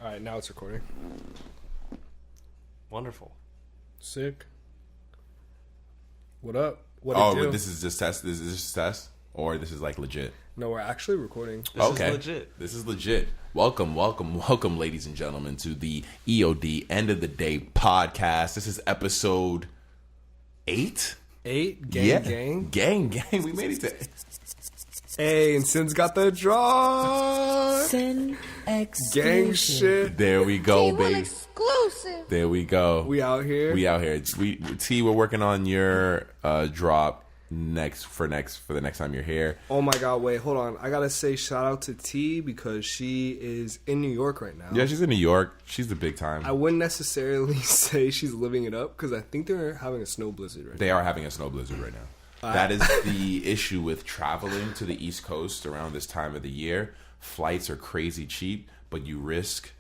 All right, now it's recording. Wonderful. Sick. What up? What but this is just test. This is just test, or this is like legit. No, we're actually recording. This is legit. This is legit. Welcome, ladies and gentlemen, to the EOD End of the Day podcast. This is episode 8. 8? Gang. We made it to. Hey, and Sin's got the draw. Sin Gang shit. There we go, T-Will baby. exclusive. There we go. We out here. We're working on your drop for the next time you're here. Oh my god, wait, hold on. I gotta say shout out to T because she is in New York right now. Yeah, she's in New York. She's the big time. I wouldn't necessarily say she's living it up because I think they're having a snow blizzard right now. They are having a snow blizzard right now. That is the issue with traveling to the East Coast around this time of the year. Flights are crazy cheap, but you risk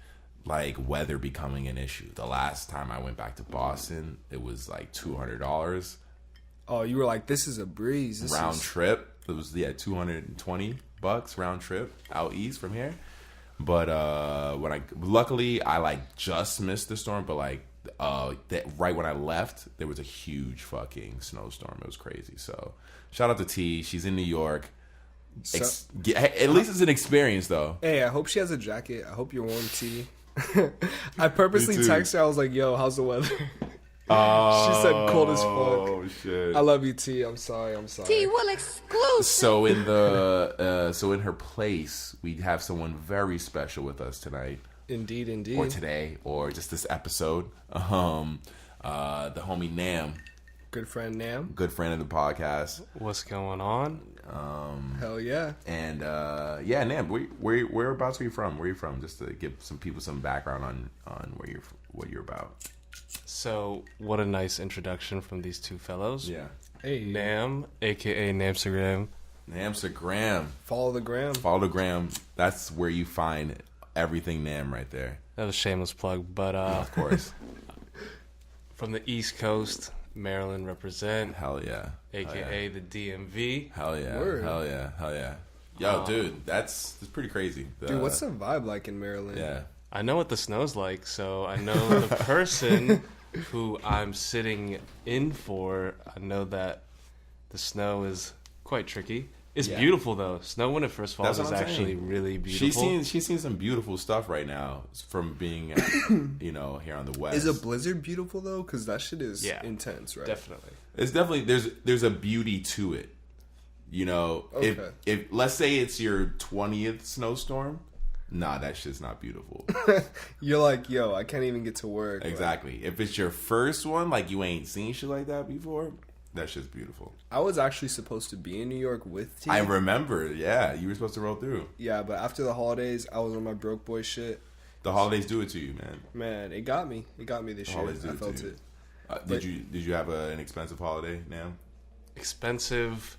like weather becoming an issue. The last time I went back to Boston, it was like $200 Oh, you were like, this is a breeze. round trip. It was $220 round trip out east from here. But luckily I like just missed the storm, but like right when I left, there was a huge fucking snowstorm. It was crazy. So shout out to T. She's in New York. At least it's an experience, though. Hey, I hope she has a jacket. I hope you're warm, T. I purposely texted her. I was like, yo, how's the weather? She said cold as fuck. Oh, shit. I love you, T. I'm sorry. T-Will exclusive. So in her place, we have someone very special with us tonight. Indeed. Or today, or just this episode. The homie Nam. Good friend Nam. Good friend of the podcast. What's going on? Hell yeah. And Nam, whereabouts are you from? Where are you from? Just to give some people some background on what you're about. So, what a nice introduction from these two fellows. Yeah. Hey. Nam, a.k.a. Namstagram. Namstagram. Follow the gram. That's where you find everything Nam right there. That was a shameless plug, but Of course. from the East Coast, Maryland represent. Hell yeah. A.k.a. the DMV. Hell yeah. Word. Hell yeah. Yo, dude, that's pretty crazy. Dude, what's the vibe like in Maryland? Yeah. I know what the snow's like, so I know the person who I'm sitting in for. I know that the snow is quite tricky. It's beautiful though. Snow when it first falls is actually really beautiful. She's seen some beautiful stuff right now from being, here on the west. Is a blizzard beautiful though? Because that shit is intense, right? Definitely. It's definitely there's a beauty to it. Okay. If let's say it's your 20th snowstorm, nah, that shit's not beautiful. You're like, yo, I can't even get to work. Exactly. If it's your first one, like you ain't seen shit like that before, that shit's beautiful. I was actually supposed to be in New York with T. I remember, yeah, you were supposed to roll through. Yeah, but after the holidays, I was on my broke boy shit. The holidays do it to you, man. Man, it got me. It got me this year. I felt it. Did you have an expensive holiday now? Expensive?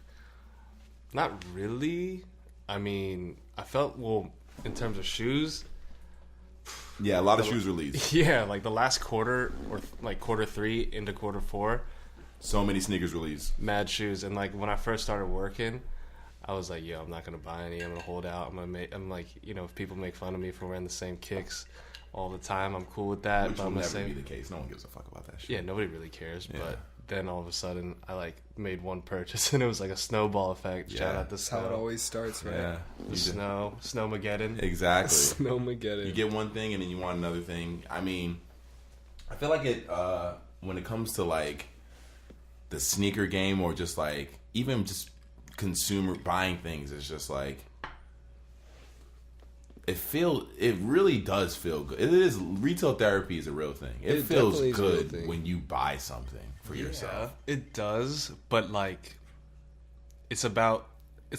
Not really. I mean, I felt, in terms of shoes. Yeah, a lot of shoes released. Yeah, like the last quarter or like quarter 3 into quarter 4. So many sneakers released. Mad shoes. And like when I first started working, I was like, yo, I'm not going to buy any. I'm going to hold out. I'm like, if people make fun of me for wearing the same kicks all the time, I'm cool with that. Which but will I'm never be the case. No one gives a fuck about that shit. Yeah, nobody really cares. Yeah. But then all of a sudden, I like made one purchase and it was like a snowball effect. Yeah. Shout out the snow. That's how it always starts, right? Yeah. The Snowmageddon. Exactly. Snowmageddon. You get one thing and then you want another thing. I mean, I feel like it when it comes to like the sneaker game or just like even just consumer buying things, it's just like it really does feel good. It is, retail therapy is a real thing. It feels good when you buy something for yourself. It does, but like it's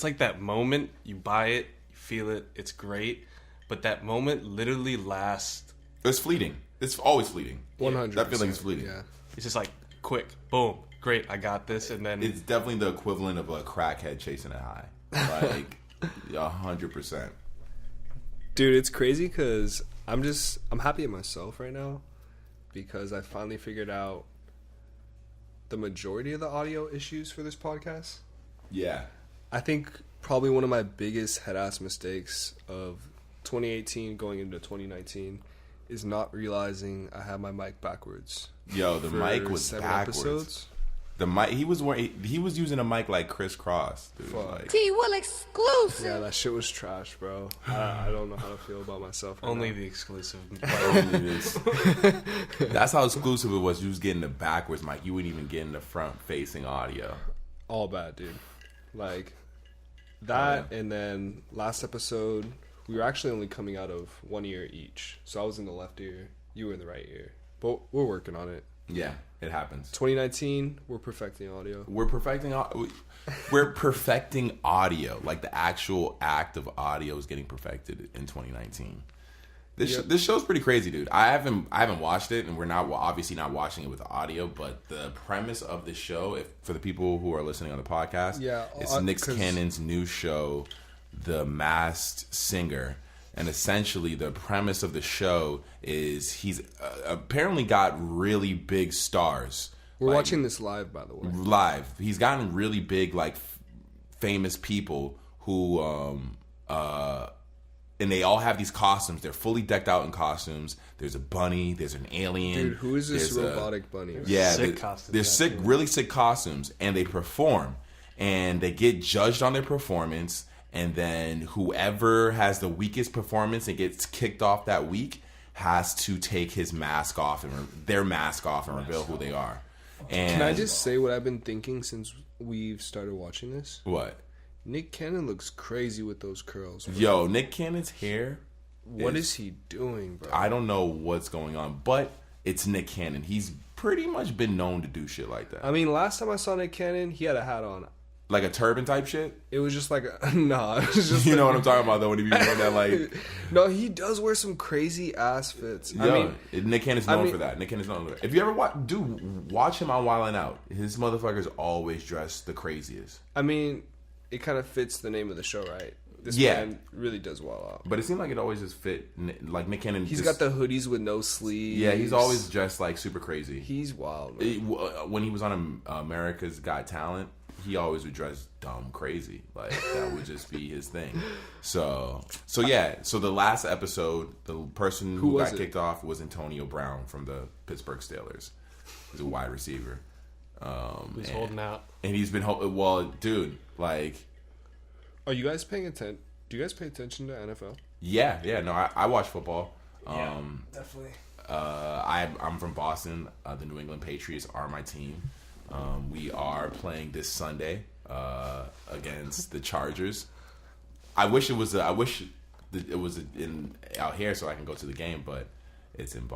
like that moment you buy it, you feel it, it's great, but that moment literally lasts. It's fleeting. It's always fleeting. 100%. That feeling is fleeting. Yeah. It's just like quick, boom, great, I got this, and then it's definitely the equivalent of a crackhead chasing a high. Like 100%. Dude, it's crazy because I'm happy at myself right now because I finally figured out the majority of the audio issues for this podcast. Yeah. I think probably one of my biggest head-ass mistakes of 2018 going into 2019 is not realizing I have my mic backwards. Yo, the for mic was 7 backwards. episodes. The mic he was using a mic like crisscross, dude. Fuck. Like, T Will exclusive. Yeah, that shit was trash, bro. I don't know how to feel about myself. Right Only now. the exclusive. only this. That's how exclusive it was. You was getting the backwards mic. You wouldn't even get in the front facing audio. All bad, dude. Like that, and then last episode we were actually only coming out of one ear each. So I was in the left ear, you were in the right ear. But we're working on it. Yeah, it happens. 2019, we're perfecting audio. We're perfecting audio. Like the actual act of audio is getting perfected in 2019. This show's pretty crazy, dude. I haven't watched it, and we're obviously not watching it with the audio. But the premise of the show, for the people who are listening on the podcast, it's Nick Cannon's new show, The Masked Singer. And essentially, the premise of the show is he's apparently got really big stars. We're watching this live, by the way. Live. He's gotten really big, like, famous people who, and they all have these costumes. They're fully decked out in costumes. There's a bunny. There's an alien. Dude, who is this there's robotic bunny? Yeah, Sick costumes, they're sick, really sick costumes, and they perform, and they get judged on their performance. And then whoever has the weakest performance and gets kicked off that week has to take his mask off and their mask off and reveal who they are. And Can I just say what I've been thinking since we've started watching this? what? Nick Cannon looks crazy with those curls. Bro. Yo, Nick Cannon's hair. What is he doing, bro? I don't know what's going on, but it's Nick Cannon. He's pretty much been known to do shit like that. I mean, last time I saw Nick Cannon, he had a hat on. Like a turban type shit. It was just like nah. It was just You know what I'm talking about though when he be wearing that like. No, he does wear some crazy ass fits. Yo, I mean, Nick Cannon's known for that. Nick Cannon's known for that. If you ever watch him on Wild 'N Out. His motherfucker's always dressed the craziest. I mean, it kind of fits the name of the show, right? This Yeah. man really does well out. But it seemed like it always just fit. Like Nick Cannon. He's got the hoodies with no sleeves. Yeah, he's always dressed like super crazy. He's wild, man. When he was on America's Got Talent, he always would dress dumb crazy. Like that would just be his thing. So yeah. So the last episode, the person who got kicked off was Antonio Brown from the Pittsburgh Steelers. He's a wide receiver. He's holding out, and he's been well, dude. Like, are you guys paying attention? Do you guys pay attention to NFL? yeah. No, I watch football. Definitely. I'm from Boston. The New England Patriots are my team. We are playing this Sunday against the Chargers. I wish it was in out here so I can go to the game, but it's in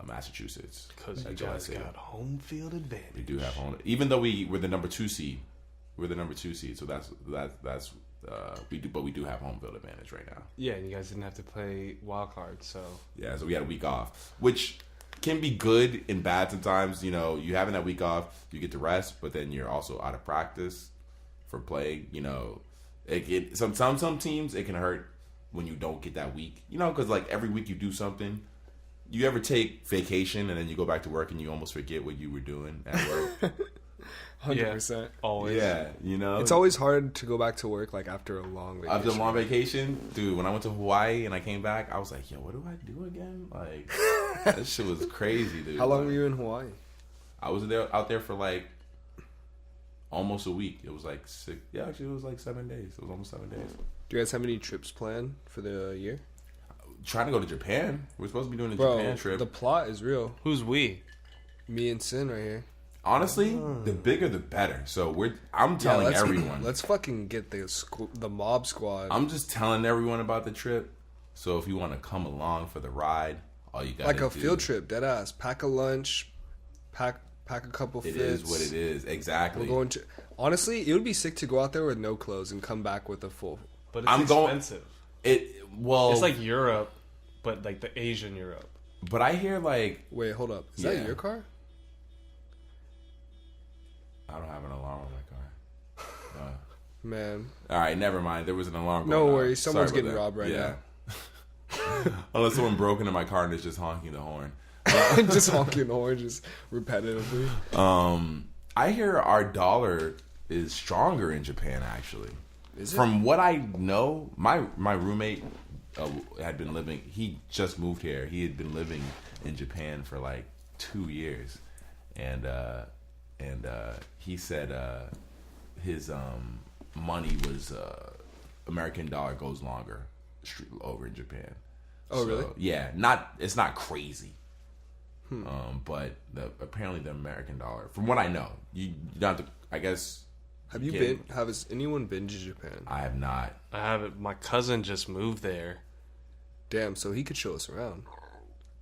Massachusetts. because you guys got home field advantage. We do have home, even though we're the number 2 seed. We're the number 2 seed, so that's we do have home field advantage right now. Yeah, and you guys didn't have to play wild card, so Yeah, so we had a week off, which can be good and bad sometimes. You know, you having that week off, you get to rest, but then you're also out of practice for playing. You know, some teams it can hurt when you don't get that week. You know, because like every week you do something. You ever take vacation and then you go back to work and you almost forget what you were doing at work? 100%. always. Yeah, you know, It's always hard to go back to work like after a long vacation. after a long vacation, dude. When I went to Hawaii and I came back, I was like, "Yo, what do I do again?" Like that shit was crazy, dude. How long were you in Hawaii? I was out there for like almost a week. It was like 6. Yeah, actually, it was like 7 days. It was almost 7 days. Do you guys have any trips planned for the year? Trying to go to Japan. We're supposed to be doing a Bro, Japan trip. the plot is real. Who's we? Me and Sin right here. Honestly, the bigger the better. So I'm telling everyone. Let's fucking get the mob squad. I'm just telling everyone about the trip. So if you want to come along for the ride, all you got like a field trip, dead ass. Pack a lunch, pack a couple It fits. is what it is. Exactly. We're going to. Honestly, it would be sick to go out there with no clothes and come back with a full. But it's expensive. Well, It's like Europe, but like the Asian Europe. but I hear like Wait, hold up. Is Yeah. that your car? I don't have an alarm on my car. Man, All right, never mind. There was an alarm. no going off. worries. Someone's Sorry about getting that. robbed right Yeah. Unless someone broke into my car and is just honking the horn. now. Just honking oranges repetitively. I hear our dollar is stronger in Japan. Actually, From what I know, my roommate had been living. He just moved here. He had been living in Japan for like 2 years, and he said his money was American dollar goes longer over in Japan. Oh, really? Yeah, it's not crazy. But apparently the American dollar, from what I know, you don't have to, I guess. Has anyone been to Japan? I have not. I haven't. My cousin just moved there. Damn, so he could show us around.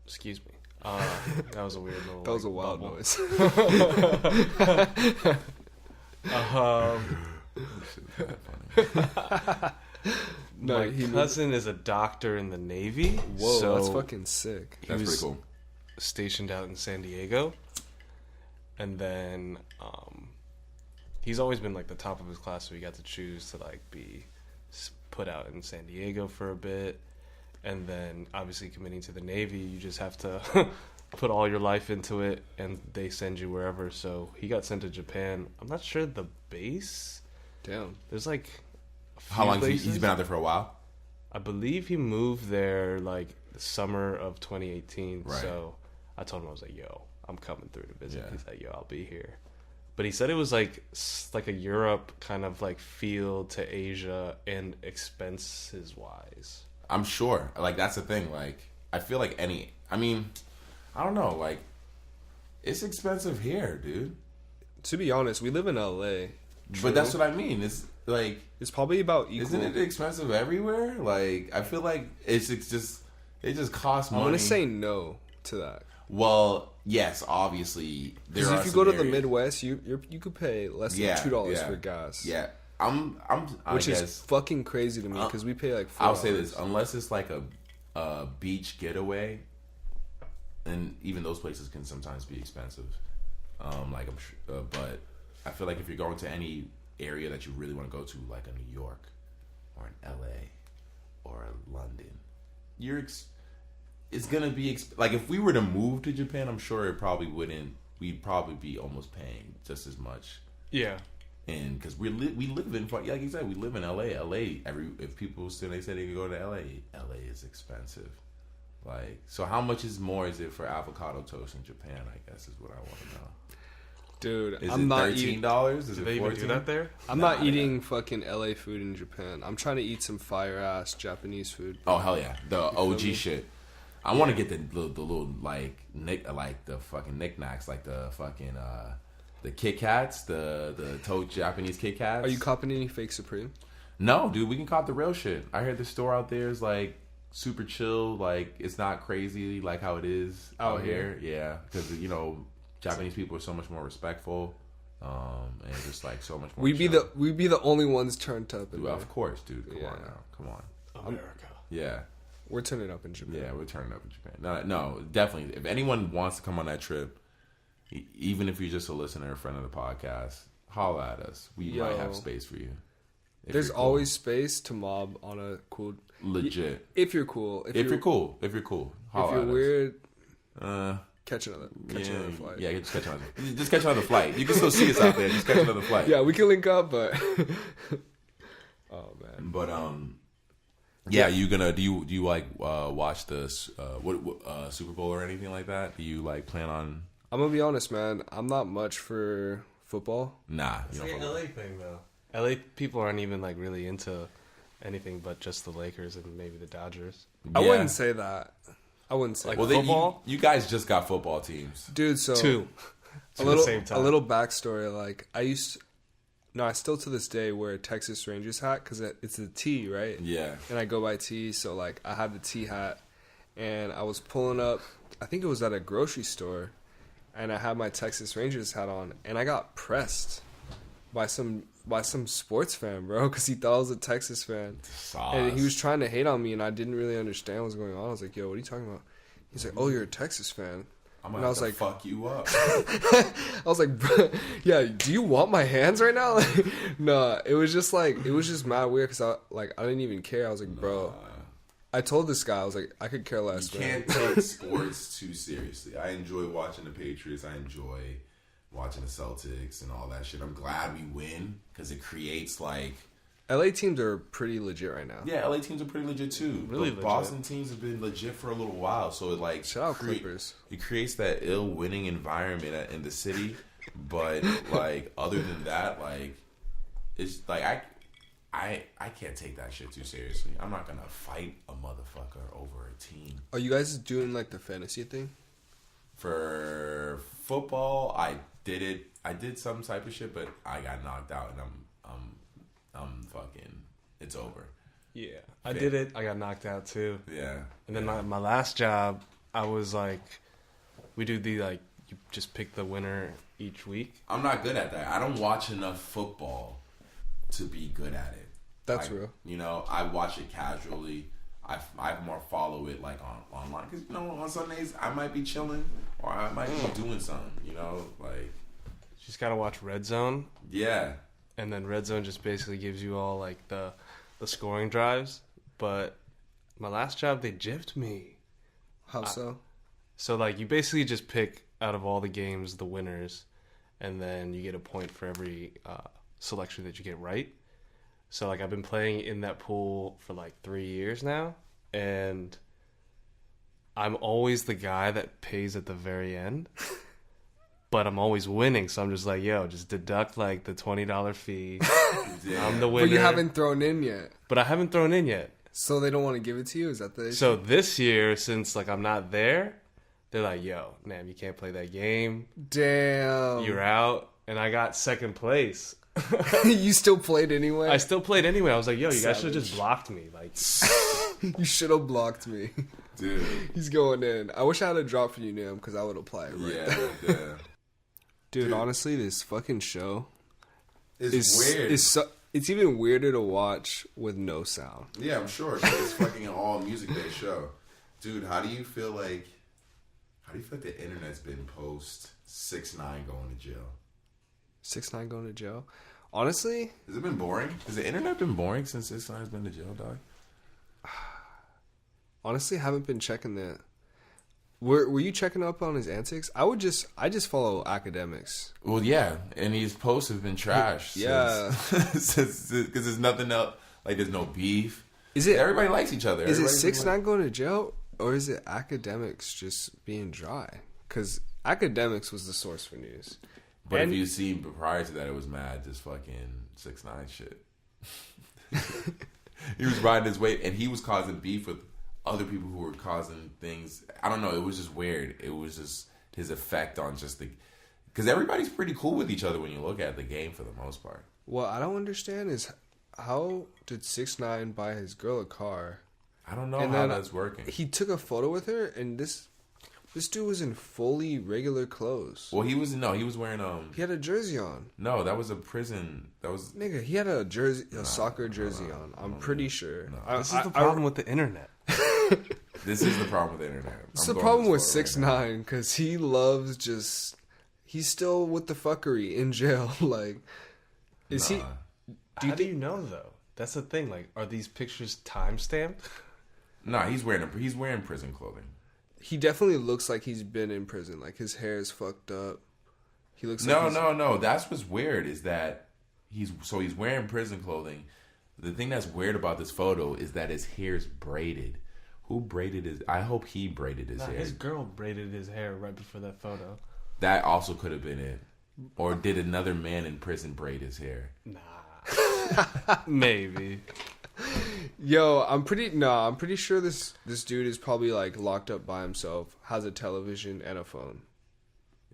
Excuse me. That was a weird little. That was a wild noise. My cousin is a doctor in the Navy. Whoa, so that's fucking sick. That's pretty cool. Stationed out in San Diego, and then he's always been like the top of his class, so he got to choose to like be put out in San Diego for a bit, and then obviously committing to the Navy, you just have to put all your life into it, and they send you wherever. So he got sent to Japan. I'm not sure the base. Damn. There's like how long he's been out there for a while? I believe he moved there like the summer of 2018. Right. So I told him, I was like, yo, I'm coming through to visit. Yeah. He's like, yo, I'll be here. But he said it was like a Europe kind of like feel to Asia, and expenses wise. I'm sure. Like that's the thing. Like I feel like I don't know. Like it's expensive here, dude. To be honest, we live in LA. True. But that's what I mean. It's like it's probably about equal. Isn't it expensive everywhere? Like I feel like it just costs money. I'm gonna say no to that. Well, yes, obviously. Because if you go to the Midwest, you could pay less than $2 for gas. Yeah, which is fucking crazy to me because we pay like $4. I'll say this: unless it's like a beach getaway, and even those places can sometimes be expensive. Like I'm sure, but I feel like if you're going to any area that you really want to go to, like a New York or an LA or a London, it's gonna be like if we were to move to Japan, I'm sure it probably wouldn't. We'd probably be almost paying just as much. Yeah, and because we live in, like you said, we live in LA. If people say they could go to LA is expensive. Like, so how much more is it for avocado toast in Japan? I guess is what I want to know. Dude, I'm not $13? Is it $14? Do that there? I'm not eating fucking LA food in Japan. I'm trying to eat some fire ass Japanese food. Oh hell yeah, the OG shit. I want to get the little like the fucking knickknacks, like the fucking the Kit Kats, the Japanese Kit Kats. Are you copping any fake Supreme? No, dude, we can cop the real shit. I heard the store out there is like super chill, like it's not crazy like how it is out here. Yeah, because Japanese people are so much more respectful, and just like so much more. We'd be the only ones turned up. Dude, of course, dude. Come on now, come on, America. Yeah, we're turning up in Japan. Yeah, we're turning up in Japan. No, definitely. If anyone wants to come on that trip, even if you're just a listener, a friend of the podcast, holla at us. We might have space for you. There's always space to mob on a cool. Legit. If you're cool. If you're cool. Holla if you're weird. Catch another flight. Yeah, just catch another flight. You can still see us out there. Just catch another flight. Yeah, we can link up, but oh man. But yeah, do you like watch the Super Bowl or anything like that? Do you like plan on? I'm gonna be honest, man. I'm not much for football. Nah, it's like an LA thing though. LA people aren't even like really into anything but just the Lakers and maybe the Dodgers. Yeah. I wouldn't say that. I wouldn't say like football. You guys just got football teams, dude. So two a little backstory. Like I still to this day wear a Texas Rangers hat because it's a T, right? Yeah. And I go by T, so like I had the T hat, and I was pulling up. I think it was at a grocery store, and I had my Texas Rangers hat on, and I got pressed by some sports fan, bro, because he thought I was a Texas fan. Sauce. And he was trying to hate on me, and I didn't really understand what was going on. I was like, yo, what are you talking about? He's like, oh, you're a Texas fan. I'm gonna have to fuck you up. I was like, yeah, do you want my hands right now? Like, no, it was just mad weird because I didn't even care. I was like, bro, I told this guy, I was like, I could care less. You can't take sports too seriously. I enjoy watching the Patriots. I enjoy watching the Celtics and all that shit. I'm glad we win because it creates like LA teams are pretty legit right now. Yeah, LA teams are pretty legit too. Really But legit. Boston teams have been legit for a little while, so it like Shout out Clippers. It creates that ill winning environment in the city. But like other than that, like it's like I can't take that shit too seriously. I'm not gonna fight a motherfucker over a team. Are you guys doing like the fantasy thing? For football, I did it. I did some type of shit, but I got knocked out, and I'm fucking. It's over. Yeah, I did it. I got knocked out too. Yeah. And then my last job, I was like, we do the like, you just pick the winner each week. I'm not good at that. I don't watch enough football to be good at it. That's like, real. You know, I watch it casually. I more follow it like online because you know on Sundays I might be chilling or I might be doing something. You know, like Just gotta watch Red Zone, yeah. and then Red Zone just basically gives you all like the scoring drives. But my last job, they gypped me. How so? So like you basically just pick out of all the games the winners, and then you get a point for every selection that you get right. So like I've been playing in that pool for like 3 years now, and I'm always the guy that pays at the very end. But I'm always winning, so I'm just like, yo, just deduct like the $20 fee. I'm the winner. But you haven't thrown in yet. But I haven't thrown in yet. So they don't want to give it to you? Is that the issue? So this year, since like I'm not there, they're like, yo, man, you can't play that game. Damn. You're out. And I got second place. You still played anyway? I still played anyway. I was like, yo, you guys should have Savage. just blocked me. Like, You should have blocked me. Dude. He's going in. I wish I had a drop for you, Nam, because I would apply it right now. Yeah. Dude, honestly, this fucking show It's weird. it's even weirder to watch with no sound. Yeah, I'm sure. It's fucking an all music based show. Dude, how do you feel like the internet's been post 6ix9ine going to jail? 6ix9ine going to jail? Honestly, Has it been boring? Has the internet been boring since 6ix9ine's been to jail, dog? I haven't been checking that. Were you checking up on his antics? I just follow academics. Well, yeah, and these posts have been trash. Yeah. Because there's nothing else. Like, there's no beef. Is it Everybody likes each other. Is it Everybody's 6ix9ine going to jail, or is it academics just being dry? Because academics was the source for news. But And- if you see prior to that, it was mad, just fucking 6ix9ine shit. He was riding his wave, and he was causing beef with other people who were causing things. I don't know. It was just weird. It was just his effect on just the... Because everybody's pretty cool with each other when you look at the game for the most part. What I don't understand is how did 6ix9ine buy his girl a car? I don't know And how then that's working. He took a photo with her, and this dude was in fully regular clothes. Well, he was wearing He had a jersey on. No, that was a prison. That was Nigga, he had a soccer jersey on. I'm pretty sure. this is the problem with the internet. This is the problem with the internet. It's I'm the going problem with this photo right 6ix9ine because he loves just. He's still with the fuckery in jail. Like, is Nah. he? How do you know though? That's the thing. Like, are these pictures time stamped? now. Nah, he's wearing prison clothing. He definitely looks like he's been in prison. Like his hair is fucked up. He looks No, like no. That's what's weird is that he's wearing prison clothing. The thing that's weird about this photo is that his hair's braided. Who braided his? I hope he braided his hair. His girl braided his hair right before that photo. That also could have been it. Or did another man in prison braid his hair? Nah, maybe. Yo, I'm pretty sure this dude is probably like locked up by himself, has a television and a phone.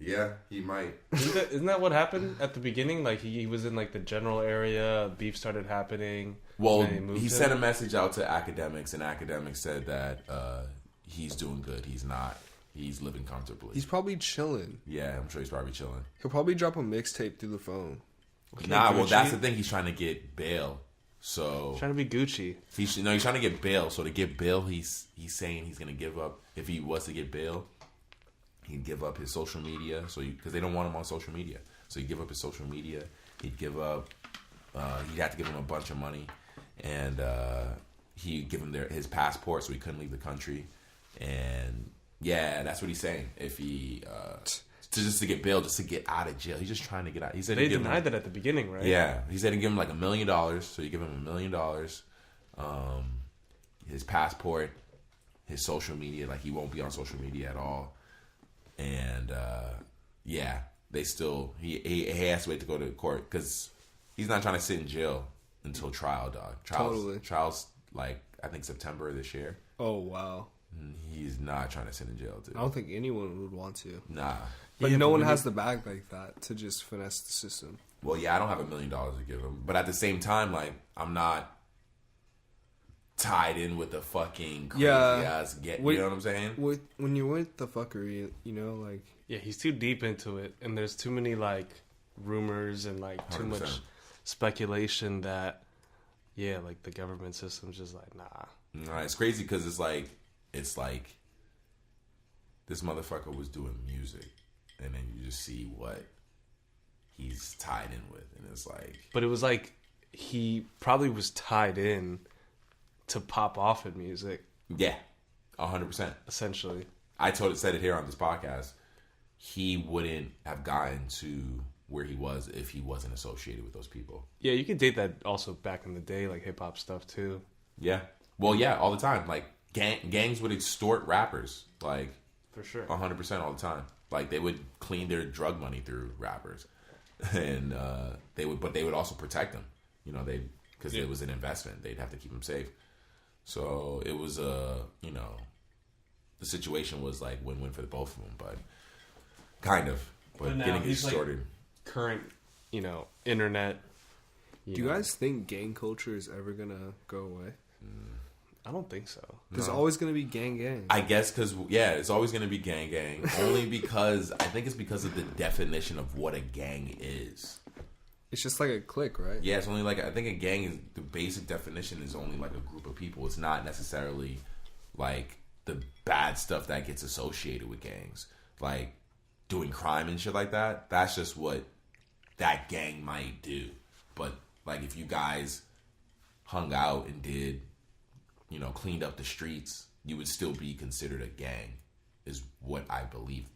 Yeah, he might. Isn't that what happened at the beginning? Like he was in like the general area, beef started happening. Well, and they moved he him? sent a message out to academics, and academics said that he's doing good. He's not. He's living comfortably. He's probably chilling. Yeah, I'm sure he's probably chilling. He'll probably drop a mixtape through the phone. Nah, well, Gucci. that's the thing. He's trying to get bail. So Trying to be Gucci. he's trying to get bail. So to get bail, he's saying he's gonna give up. If he was to get bail, he'd give up his social media. So because they don't want him on social media, so he'd give up his social media. He'd give up. He'd have to give him a bunch of money, and he'd give him his passport so he couldn't leave the country. And yeah, that's what he's saying. If he just to get bail, just to get out of jail. He's just trying to get out. He said they denied that at the beginning, right? Yeah, he said he'd give him like $1 million. So you give him $1 million, his passport, his social media. Like he won't be on social media at all. And yeah, they still he has to wait to go to court because he's not trying to sit in jail until trial, dog. Trial's like I think September of this year. Oh wow. He's not trying to sit in jail, dude. I don't think anyone would want to. Nah. But no one has the bag like that to just finesse the system. Well, yeah, I don't have $1 million to give him, but at the same time, like I'm not tied in with the fucking crazy ass get. You know what I'm saying? When you're with the fuckery, you know, like yeah, he's too deep into it, and there's too many like rumors and like too 100%. much speculation that like the government system's just like nah. It's crazy because it's like this motherfucker was doing music, and then you just see what he's tied in with, and it's like. But it was like he probably was tied in to pop off in music. Yeah, 100%. Essentially, I said it here on this podcast. He wouldn't have gotten to where he was if he wasn't associated with those people. Yeah, you could date that also back in the day, like hip hop stuff too. Yeah, well, yeah, all the time. Like gangs would extort rappers, like for sure, 100% all the time. Like they would clean their drug money through rappers, and they would also protect them. You know, because it was an investment. They'd have to keep them safe. So it was the situation was like win-win for the both of them, but kind of, but getting extorted. Like current, internet. Do you guys think gang culture is ever gonna go away? I don't think so. There's always gonna be gang. I guess because it's always gonna be gang. Only because I think it's because of the definition of what a gang is. It's just like a clique, right? Yeah, it's only like I think a gang is the basic definition is only like a group of people. It's not necessarily like the bad stuff that gets associated with gangs, like doing crime and shit like that. That's just what that gang might do. But like if you guys hung out and did, cleaned up the streets, you would still be considered a gang. Is what I believe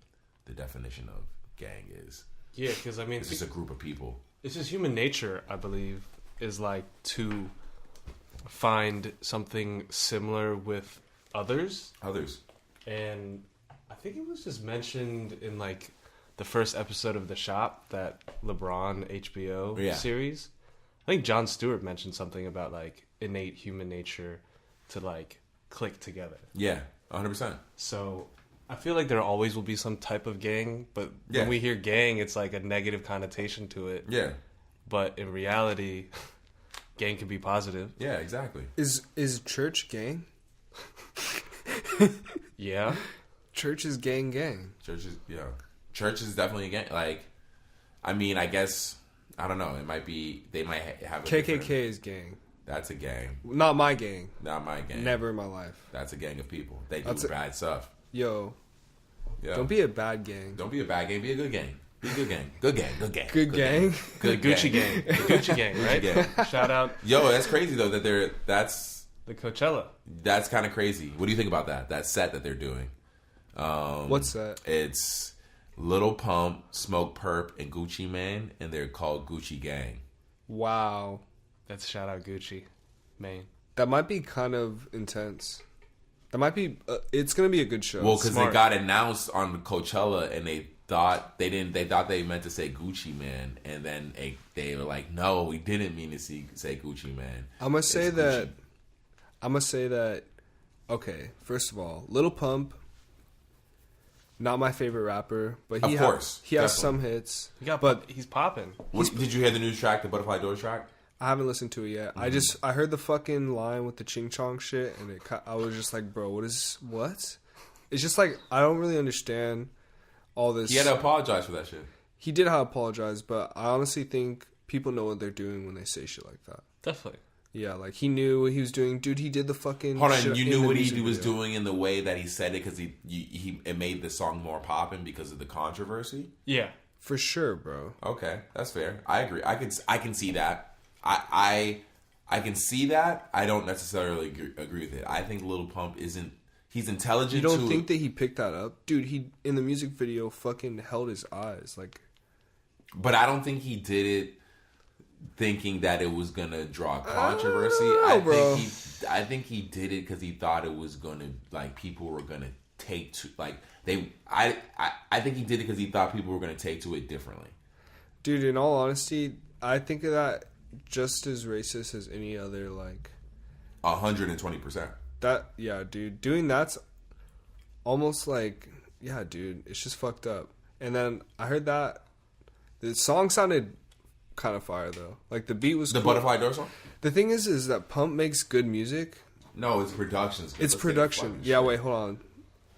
the definition of gang is. Yeah, because I mean, it's just a group of people. It's just human nature, I believe, is like to find something similar with others. And I think it was just mentioned in like the first episode of The Shop, that LeBron HBO series. I think Jon Stewart mentioned something about like innate human nature to like click together. Yeah, 100%. So I feel like there always will be some type of gang, but when we hear gang, it's like a negative connotation to it. Yeah. But in reality, gang can be positive. Yeah, exactly. Is church gang? Yeah. Church is gang. Church is definitely a gang. Like, I mean, I guess, I don't know. It might be, they might have a KKK is gang. That's a gang. Not my gang. Not my gang. Never in my life. That's a gang of people. They do bad stuff. Yo. Don't be a bad gang. Don't be a bad gang. Be a good gang. Be a good gang. Good gang. Good gang. Good Gucci gang. The Gucci gang, right? Gang. Shout out. Yo, that's crazy though that's the Coachella. That's kind of crazy. What do you think about that? That set that they're doing. What's that? It's Lil Pump, Smoke Perp, and Gucci Mane, and they're called Gucci Gang. Wow. That's shout out Gucci Mane. That might be kind of intense. That might be. It's gonna be a good show. Well, because they got announced on Coachella, and they thought they didn't. They thought they meant to say Gucci Man, and then they were like, "No, we didn't mean to say Gucci Man." I'm gonna say that. Okay, first of all, Lil Pump, not my favorite rapper, but he has some hits. He's popping. Did you hear the new track, the Butterfly Doors track? I haven't listened to it yet. Mm-hmm. I heard the fucking line with the ching chong shit, and I was just like, bro, what? It's just like I don't really understand all this. He had to apologize for that shit. He did have to apologize, but I honestly think people know what they're doing when they say shit like that. Definitely. Yeah, like he knew what he was doing, dude. He did the fucking. Hold on, you knew what he was doing in the way that he said it because it made the song more popping because of the controversy. Yeah, for sure, bro. Okay, that's fair. I agree. I can see that. I can see that. I don't necessarily agree with it. I think Lil Pump isn't. He's intelligent. You don't think that he picked that up, dude? He in the music video fucking held his eyes like. But I don't think he did it thinking that it was gonna draw controversy. I think he did it because he thought it was gonna like people were gonna take to like they. I think he did it because he thought people were gonna take to it differently. Dude, in all honesty, I think of that just as racist as any other, like... 120%. That, yeah, dude. Doing that's almost like... Yeah, dude. It's just fucked up. And then I heard that... The song sounded kind of fire, though. Like, the beat was The cool. Butterfly Door song? The thing is that Pump makes good music. No, it's production. It's production. Yeah, wait, hold on.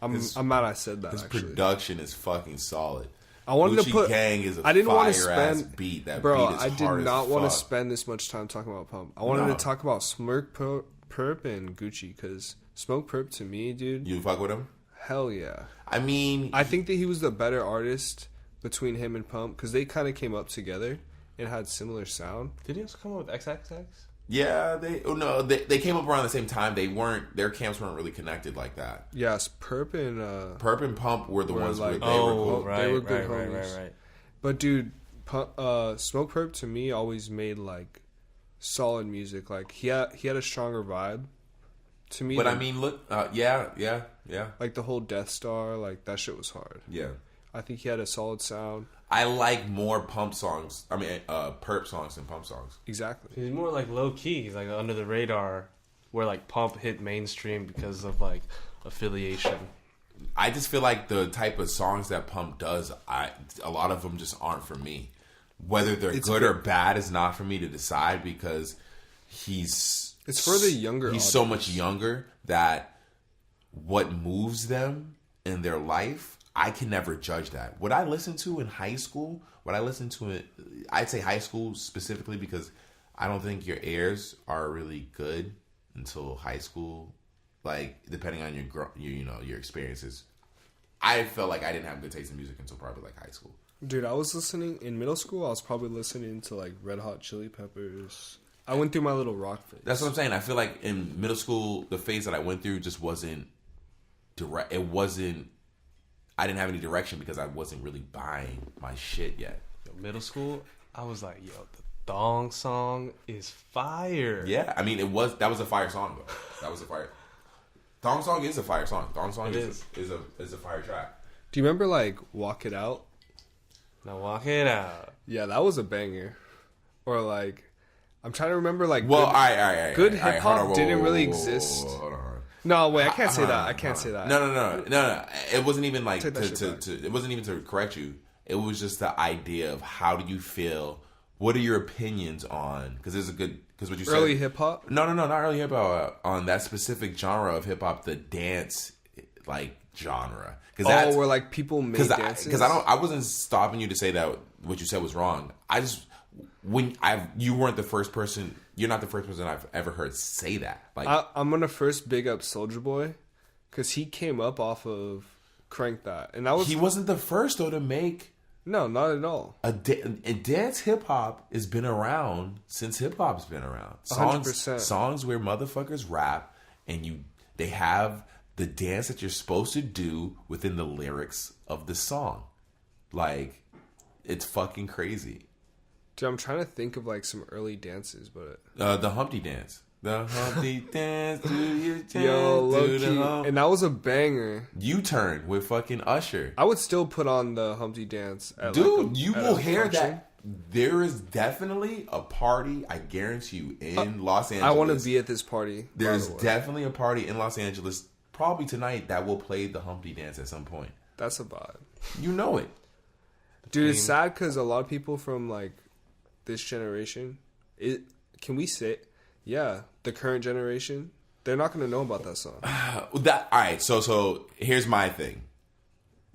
I'm mad I said that, his actually. production is fucking solid. I wanted Gucci to put. Gang is a I didn't want to fire-ass spend. beat. That bro, beat is I did hard not as want to fuck. spend this much time talking about Pump. I wanted to talk about Perp and Gucci because Smoke Perp to me, dude. You fuck with him? Hell yeah. I mean, I think that he was the better artist between him and Pump because they kind of came up together and had similar sound. Did he also come up with XXX? yeah, they came up around the same time. Their camps weren't really connected like that. Yes, Perp and Perp and Pump were the ones like- where they were Oh, cool. they were good right, homies. right. But dude, Smoke Perp to me always made like solid music. Like he had a stronger vibe to me. But than, I mean, look, yeah. like the whole Death Star, like that shit was hard. Yeah. I think he had a solid sound. I like more Pump songs. I mean, Perp songs than Pump songs. Exactly. He's more like low key. He's like under the radar, where like Pump hit mainstream because of like affiliation. I just feel like the type of songs that Pump does, a lot of them just aren't for me. Whether they're good or bad is not for me to decide because it's for the younger He's audience. so much younger that what moves them in their life, I can never judge that. What I listened to in high school, I'd say high school specifically because I don't think your ears are really good until high school. Like depending on your experiences, I felt like I didn't have good taste in music until probably like high school. Dude, I was listening in middle school. I was probably listening to like Red Hot Chili Peppers. I went through my little rock phase. That's what I'm saying. I feel like in middle school, the phase that I went through just wasn't direct. It wasn't. I didn't have any direction because I wasn't really buying my shit yet. Middle school, I was like, yo, the Thong song is fire. Yeah, I mean, that was a fire song though. That was a fire. Thong song is a fire song. Thong song is a fire track. Do you remember like Walk It Out? Now walk it out. Yeah, that was a banger. Or like, I'm trying to remember like. Well, good, all right. Good all right, hip hold on, hop didn't whoa, really whoa, exist. Hold on. No, wait, I can't say that. I can't say that. No. It wasn't even like Take that shit back. it wasn't even to correct you. It was just the idea of how do you feel? What are your opinions on? Because what you said. Early hip hop? No, not early hip hop. On that specific genre of hip hop, the dance like genre. Oh, where like people made dances. Because I wasn't stopping you to say that what you said was wrong. You weren't the first person. You're not the first person I've ever heard say that. Like I'm gonna first big up Soulja Boy because he came up off of Crank That, and that was he wasn't the first though to make. No, not at all. A dance hip hop has been around since hip hop's been around. 100%. Songs where motherfuckers rap and they have the dance that you're supposed to do within the lyrics of the song. Like, it's fucking crazy. Dude, I'm trying to think of like some early dances, but The Humpty Dance. The Humpty Dance, do your dance, yo, low do the key, hump. and that was a banger. U-Turn with fucking Usher. I would still put on the Humpty Dance. At Dude, you at will a hear function. that. There is definitely a party, I guarantee you, in Los Angeles. I want to be at this party. There's by the way. definitely a party in Los Angeles, probably tonight, that will play the Humpty Dance at some point. That's a vibe. You know it. Dude, it's sad because a lot of people from like this generation, can we say, yeah, the current generation, they're not going to know about that song. All right, so here's my thing.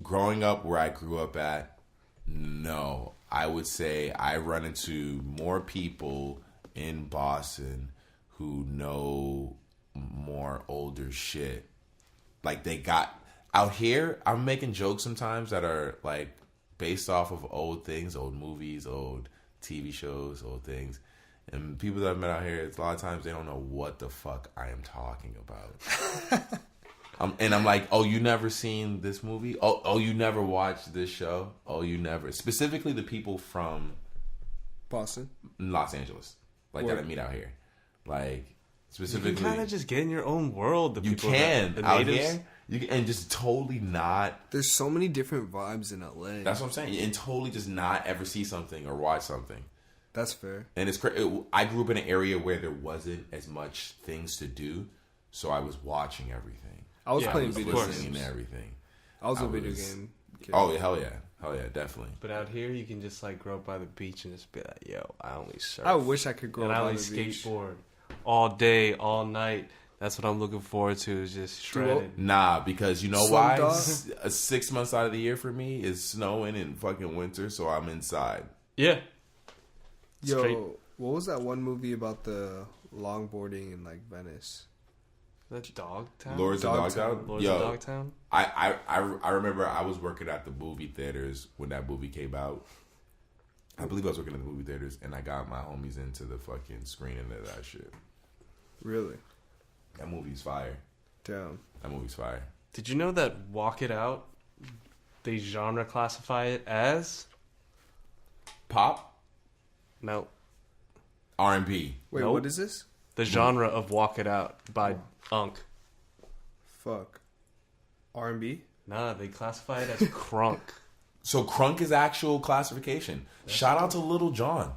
Growing up where I grew up at, no, I would say I run into more people in Boston who know more older shit. Like they got out here, I'm making jokes sometimes that are like based off of old things, old movies, old TV shows, old things. And people that I've met out here, it's a lot of times they don't know what the fuck I am talking about. And I'm like, oh, you never seen this movie? Oh, you never watched this show? Oh, you never. Specifically, the people from Boston, Los Angeles, like that I meet out here, like specifically. You can kind of just get in your own world. The You people can the out natives. here, you can, and just totally not. there's so many different vibes in LA. That's what I'm saying, and totally just not ever see something or watch something. That's fair. And it's I grew up in an area where there wasn't as much things to do, so I was watching everything. I was Yeah, playing of video course. Listening games. to everything. I was a I video was- game kid. Oh, hell yeah, definitely. But out here, you can just like grow up by the beach and just be like, "Yo, I only surf. I wish I could grow and up I on only the beach. skateboard all day, all night." That's what I'm looking forward to. Is just shredded. Nah, because you know Slumdog? why? 6 months out of the year for me is snowing and fucking winter, so I'm inside. Yeah. Yo, Straight. what was that one movie about the longboarding in like Venice? That's Dogtown. Lords of Dogtown. Dogtown. Lords Yo, of Dogtown. I remember I was working at the movie theaters when that movie came out. I believe I was working at the movie theaters, and I got my homies into the fucking screening of that shit. Really? That movie's fire. Damn. That movie's fire. Did you know that Walk It Out, they genre classify it as Pop, no. R&B. Wait, Nope. what is this? The genre of Walk It Out by Unk. Fuck. R&B? Nah, they classify it as crunk. So crunk is actual classification. Shout out to Little John.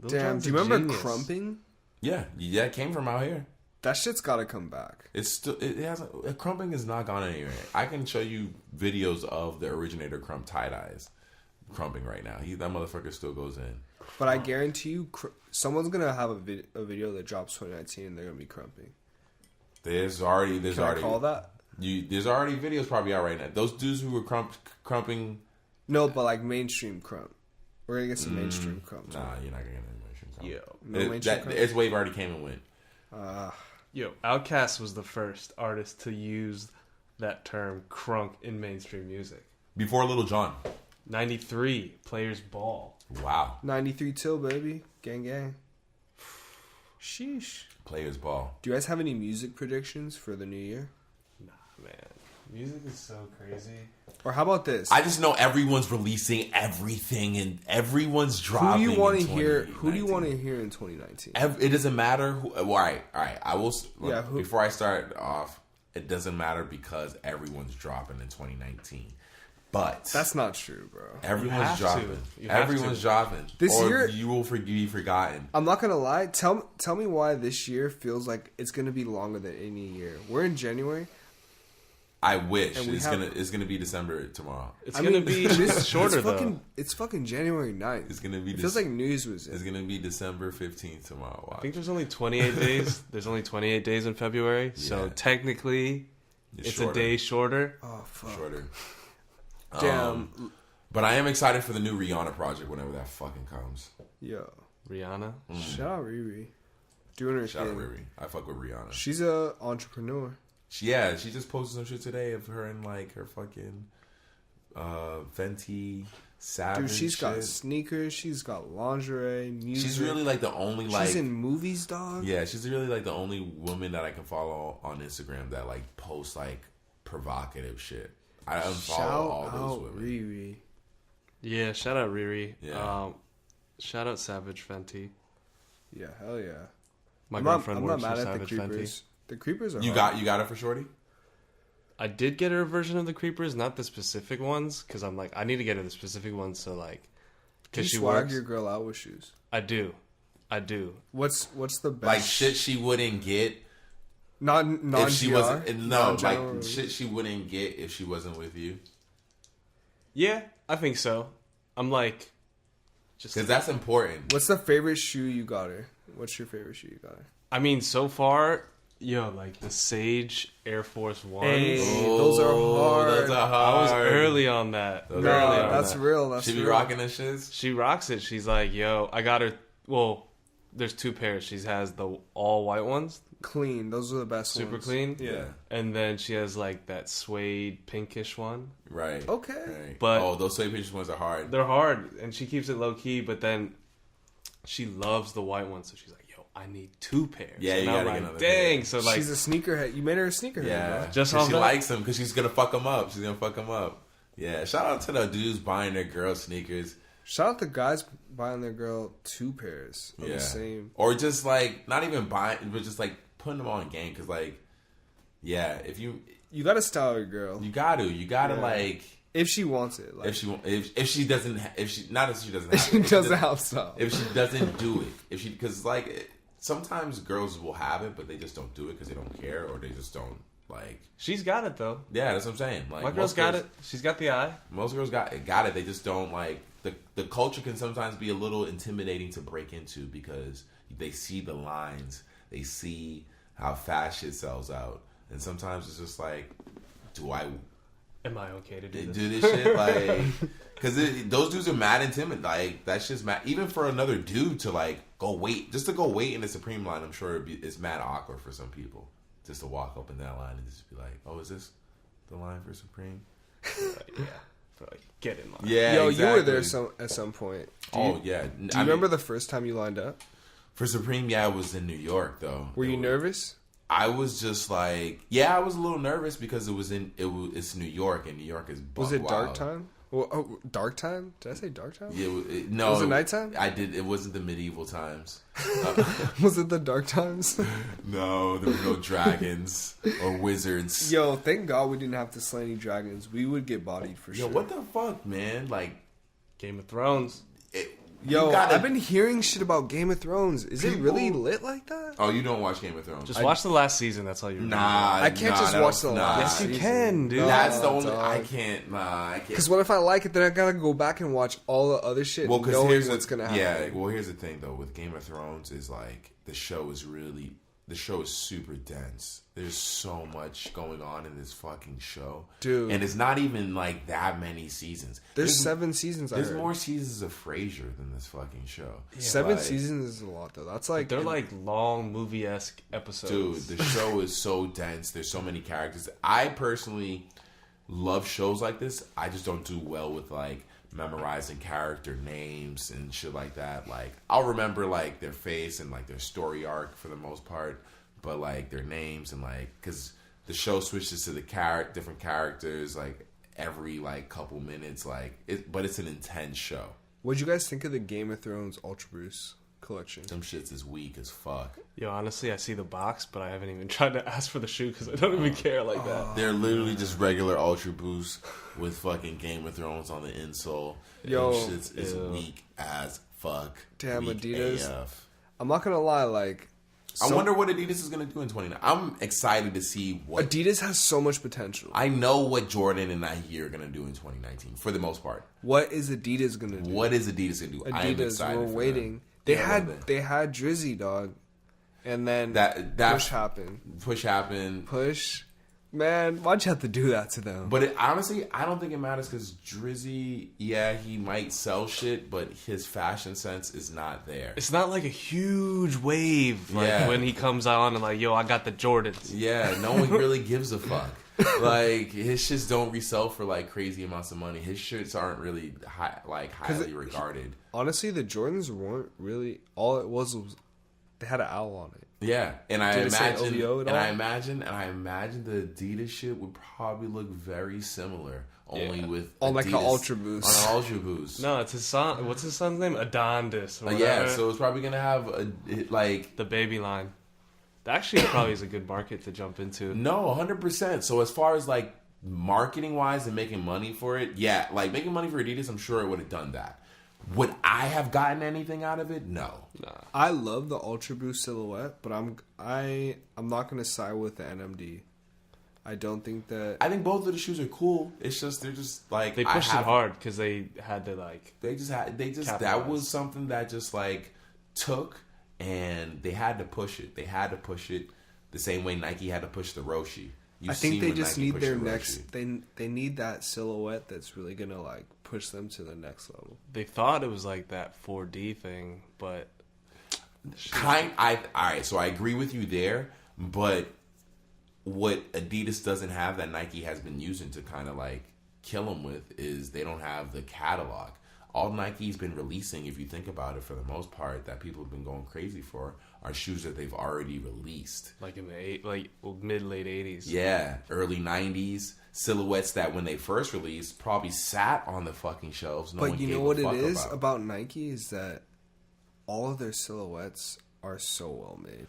Lil Damn, Jon's do you a remember genius. crumping? Yeah, it came from out here. That shit's gotta come back. It's still it hasn't. Crumping is not gone anywhere. I can show you videos of the originator crump tie dyes crumping right now. That motherfucker still goes in. But I guarantee you, someone's gonna have a video that drops 2019 and they're gonna be crumping. There's already Can I call that? There's already videos probably out right now. Those dudes who were crumping. No, but like mainstream crump. We're gonna get some mainstream crump. Nah, you're not gonna get any mainstream crump. Yo. No mainstream crump? Its wave already came and went. Yo, Outkast was the first artist to use that term crunk in mainstream music. Before Little John. 93, Players Ball. Wow. 93 till, baby. Gang, gang. Sheesh. Players ball. Do you guys have any music predictions for the new year? Nah, man. Music is so crazy. Or how about this? I just know everyone's releasing everything and everyone's Who dropping. do you want to in hear? Who do you 2019. want to hear in 2019? It doesn't matter. All right. I will. Yeah, who- Before I start off, it doesn't matter because everyone's dropping in 2019. But That's not true, bro. everyone's have to. dropping. You have Everyone's to. dropping. This or year- you will be forgotten. I'm not gonna lie. Tell me why this year feels like it's gonna be longer than any year. We're in January. I wish And we it's have- gonna be December tomorrow. It's going to be shorter, it's fucking, though. It's fucking January 9th. It's gonna be. It feels like New Year's was It's in. gonna be December 15th tomorrow. I Watch. think there's only 28 days. There's only 28 days in February. So Yeah. technically, it's shorter. a day shorter. Oh fuck. Shorter. Damn. But I am excited for the new Rihanna project whenever that fucking comes. Yo. Rihanna. Shout out Riri. Doing her Shout out thing. Riri. I fuck with Rihanna. She's a entrepreneur. She just posted some shit today of her in like her fucking Fenty Savage. Dude, she's got shit. sneakers. She's got lingerie. Music. She's really like the only like She's in movies, dog. yeah. She's really like the only woman that I can follow on Instagram that like posts like provocative shit. I unfollow Shout all those out women. Riri. Yeah, shout out Riri. Yeah. Shout out Savage Fenty. Yeah, hell yeah. My I'm girlfriend not works mad for at the Savage Fenty. creepers. The creepers are You hard. got it for Shorty? I did get her a version of the creepers, not the specific ones, because I'm like, I need to get her the specific ones, so like, Do you because she swag works. your girl out with shoes? I do. What's the best? Like shit she wouldn't get non if she wasn't GR? no Non-general like release? shit she wouldn't get if she wasn't with you. Yeah, I think so. I'm like, just. Because that's important. What's the favorite shoe you got her? What's your favorite shoe you got her? I mean, so far, yo, like the Sage Air Force Ones. Hey, those are hard. Those are I was hard. early on that. Those No, are Early hard. on that's that. real. That's She be real. rocking this shit. She rocks it. She's like, yo, I got her. Well, there's two pairs. She has the all white ones, Clean. Those are the best super ones. clean. Yeah. And then she has like that suede pinkish one. Right. Okay. Right. But- those Suede Pictures ones are hard. They're hard, and she keeps it low key. But then she loves the white one, so she's like, "Yo, I need 2 pairs. Yeah, and you I'm gotta like, get another dang. pair. So like, She's a sneakerhead. You made her a sneakerhead, Yeah, bro. Just she off the- likes them because she's gonna fuck them up. She's gonna fuck them up. Yeah, shout out to the dudes buying their girl sneakers. Shout out to guys buying their girl 2 pairs of the same. Or just like not even buying, but just like putting them on game. Because like, yeah, if you gotta style your girl. you gotta like If she wants it. Like, if she doesn't if she not if she doesn't have she it, doesn't have style. if she doesn't do it, if she because like sometimes girls will have it, but they just don't do it because they don't care or they just don't like. she's got it though. Yeah, that's what I'm saying. Like My girl's got it. She's got the eye. Most girls got it. They just don't like the culture can sometimes be a little intimidating to break into because they see the lines, they see how fast shit sells out, and sometimes it's just like, Am I okay to do do this? this shit like? Because those dudes are mad intimidating. Like that's just mad. Even for another dude to like go wait in the Supreme line, I'm sure it's mad awkward for some people just to walk up in that line and just be like, "Oh, is this the line for Supreme?" Yeah. Like, get in line. Yeah, Yo, exactly. you were there at some point. Yeah. Do you remember the first time you lined up? For Supreme? Yeah, I was in New York though. Were you nervous? I was just like, yeah, I was a little nervous because it's New York and New York is Was it dark wild. time? Well, dark time? Did I say dark time? Yeah, no. Was it nighttime? I did. It wasn't the medieval times. Was it the dark times? No, there were no dragons or wizards. Yo, thank God we didn't have to slay any dragons. We would get bodied for sure. Yo, what the fuck, man? Like, Game of Thrones. Yo, you gotta- I've been hearing shit about Game of Thrones. Is it really lit like that? Oh, you don't watch Game of Thrones? Just watch the last season. That's all you need. Nah, I can't just watch the last Yes, you season. can, dude. That's the only. dog. I can't. Nah, I can't. Because what if I like it, then I gotta go back and watch all the other shit, Well, because knowing here's what's gonna happen. Yeah, well, here's the thing though. With Game of Thrones, is like the show is super dense. There's so much going on in this fucking show, Dude. and it's not even like that many seasons. There's 7 seasons. There's I heard. more seasons of Frasier than this fucking show. 7 Like, seasons is a lot though. That's like They're like long movie-esque episodes. dude. The show is so dense. There's so many characters. I personally love shows like this. I just don't do well with like memorizing character names and shit like that. Like I'll remember like their face and like their story arc for the most part, but like their names and like because the show switches to the different characters like every like couple minutes. Like but it's an intense show. What'd you guys think of the Game of Thrones Ultra Boost collection? Them shits is weak as fuck. Yo, honestly, I see the box, but I haven't even tried to ask for the shoe because I don't even care like that. They're literally just regular Ultra Boost with fucking Game of Thrones on the insole. Yo. Them shits is weak as fuck. Damn, Weak Adidas. AF. I'm not gonna lie, like I wonder what Adidas is going to do in 29. I'm excited to see what. Adidas has so much potential. I know what Jordan and Nike are going to do in 2019 for the most part. What is Adidas gonna do? What is Adidas going to do? I am Adidas, excited. we're for waiting. them. They Yeah, I love it. had Drizzy, dog, and then that push happened. Push happened. Push, man, why'd you have to do that to them? But honestly, I don't think it matters because Drizzy, yeah, he might sell shit, but his fashion sense is not there. It's not like a huge wave like Yeah. when he comes on and like, yo, I got the Jordans. Yeah, no one really gives a fuck. Like his shits don't resell for like crazy amounts of money. His shits aren't really highly regarded. Honestly, the Jordans weren't really. All it was they had an owl on it. Yeah, and I Did it say imagine, OVO at and all? I imagine the Adidas shit would probably look very similar, only with On like Adidas- an Ultra Boost. on an Ultra Boost. No, it's his son. What's his son's name? Adondis. Or Yeah, whatever. so it's probably gonna have like The baby line. That actually probably is a good market to jump into. no 100%. So as far as like marketing wise and making money for it, yeah, like making money for Adidas, I'm sure it would have done that. Would I have gotten anything out of it? No. I love the Ultra Boost silhouette, but I'm not gonna side with the NMD. I don't think that. I think both of the shoes are cool. It's just they're just like They pushed it hard because they had to like. They just that Capitalize. was something that just like took and they had to push it. They had to push it the same way Nike had to push the Roshi. I think they just need their next. They need that silhouette that's really gonna like push them to the next level. They thought it was like that 4D thing, but All right, so I agree with you there, but what Adidas doesn't have that Nike has been using to kind of like kill them with is they don't have the catalog. all Nike's been releasing, if you think about it, for the most part, that people have been going crazy for, are shoes that they've already released. Like in the mid late 80s. Yeah, early 90s silhouettes that when they first released probably sat on the fucking shelves. But you know what it is about Nike is that all of their silhouettes are so well made.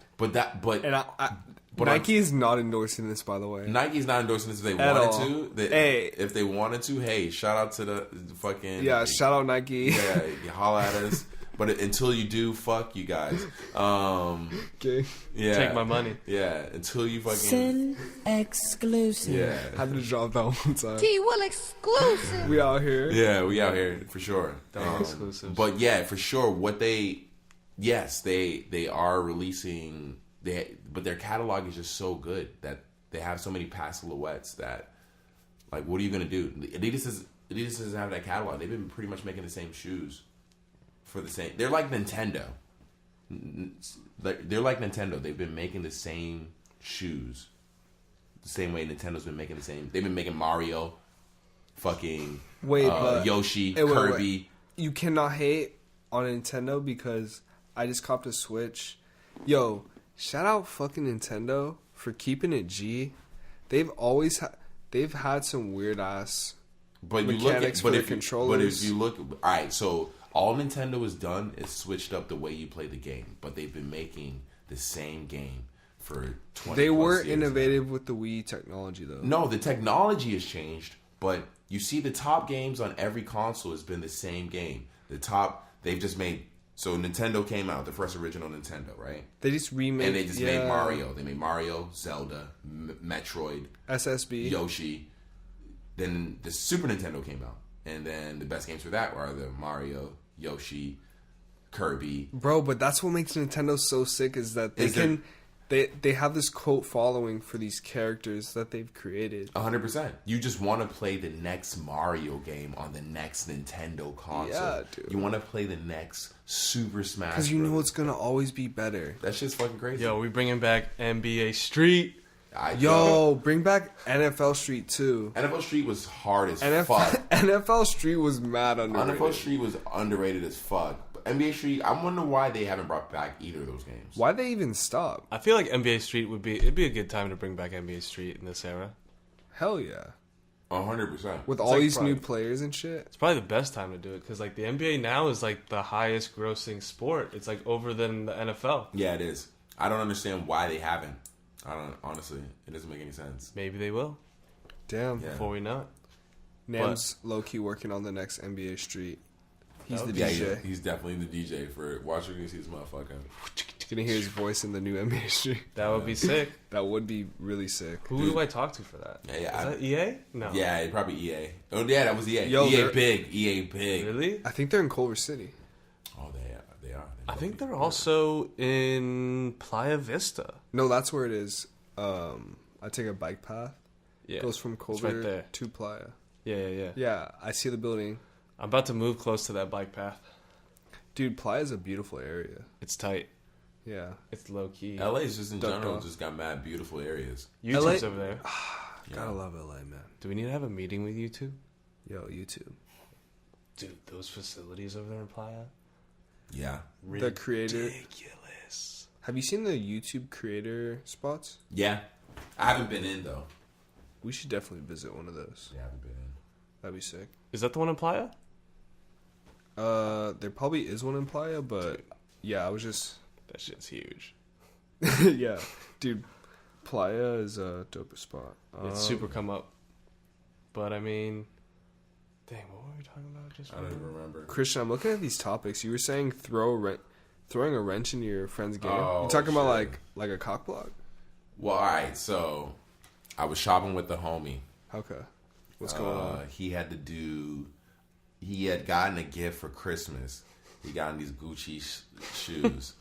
Nike is not endorsing this, by the way. Nike's not endorsing this if they wanted to. If they wanted to, hey, shout out to the fucking... Yeah, shout out Nike. Yeah, holla at us. But until you do, fuck you guys. Okay. Yeah. Take my money. Yeah, until you fucking... Sin exclusive. Yeah. Had to drop that one time. T-Will exclusive. We out here. Yeah, we out here, for sure. Exclusives. But yeah, for sure, what they... Yes, they are releasing... But their catalog is just so good that they have so many past silhouettes that... Like, what are you going to do? Adidas doesn't have that catalog. They've been pretty much making the same shoes for the same... They're like Nintendo. They're like Nintendo. They've been making the same shoes. The same way Nintendo's been making the same... They've been making Mario, fucking Yoshi, Kirby. Wait. You cannot hate on Nintendo because I just copped a Switch. Yo, shout out fucking Nintendo for keeping it G. They've always they've had some weird ass mechanics for the controllers. But if you look, all right, so all Nintendo has done is switched up the way you play the game, but they've been making the same game for 20 They were years innovative now. with the Wii technology, though. No, the technology has changed, but you see the top games on every console has been the same game. They've just made... So Nintendo came out, the first original Nintendo, right? They just remade... And they just made Mario. They made Mario, Zelda, Metroid, SSB, Yoshi. Then the Super Nintendo came out. And then the best games for that were the Mario, Yoshi, Kirby. Bro, but that's what makes Nintendo so sick is that they have this cult following for these characters that they've created. 100%. You just want to play the next Mario game on the next Nintendo console. Yeah, dude. You want to play the next Super Smash Because you know it's going to always be better. That shit's fucking crazy. Yo, we bringing back NBA Street. Bring back NFL Street too. NFL Street was hard as fuck. NFL Street was mad underrated. NFL Street was underrated as fuck. NBA Street, I wonder why they haven't brought back either of those games. Why they even stop? I feel like NBA Street it'd be a good time to bring back NBA Street in this era. Hell yeah. 100%. With all these new players and shit. It's probably the best time to do it because like the NBA now is like the highest grossing sport. It's like over than the NFL. Yeah, it is. I don't understand why they haven't. Honestly, it doesn't make any sense. Maybe they will. Damn. Yeah. Before we know it. Nam's low-key working on the next NBA Street. He's the Yeah, DJ. he's definitely the DJ for watching you see this motherfucker. Gonna hear his voice in the new NBA Street. That would be sick. That would be really sick. Who do I talk to for that? Yeah, Is that EA? No. Yeah, probably EA. Oh, yeah, that was EA. Yo, EA big. Really? I think they're in Culver City. Oh, they are. I think they're also in Playa Vista. No, that's where it is. I take a bike path. Yeah. Goes from It's Culver right there. to Playa. Yeah. Yeah, I see the building. I'm about to move close to that bike path. Dude, Playa is a beautiful area. It's tight. Yeah. It's low key. LA is just in Duck general off. just got mad beautiful areas. YouTube's LA over there. Gotta love LA, man. Do we need to have a meeting with YouTube? Yo, YouTube. Dude, those facilities over there in Playa? Yeah. The creator. Ridiculous. Have you seen the YouTube creator spots? Yeah. I haven't been in though. We should definitely visit one of those. Yeah, I haven't been in. That'd be sick. Is that the one in Playa? There probably is one in Playa, but yeah, I was just That shit's huge. yeah, dude. Playa is a dope spot. It's super come up. But I mean, dang, what were we talking about just I don't even remember. Christian, I'm looking at these topics. You were saying throwing a wrench in your friend's game. Oh, you talking about shit. like a cock block? Well, all right. So I was shopping with the homie. Okay, what's going on? He had gotten a gift for Christmas. He got these Gucci shoes.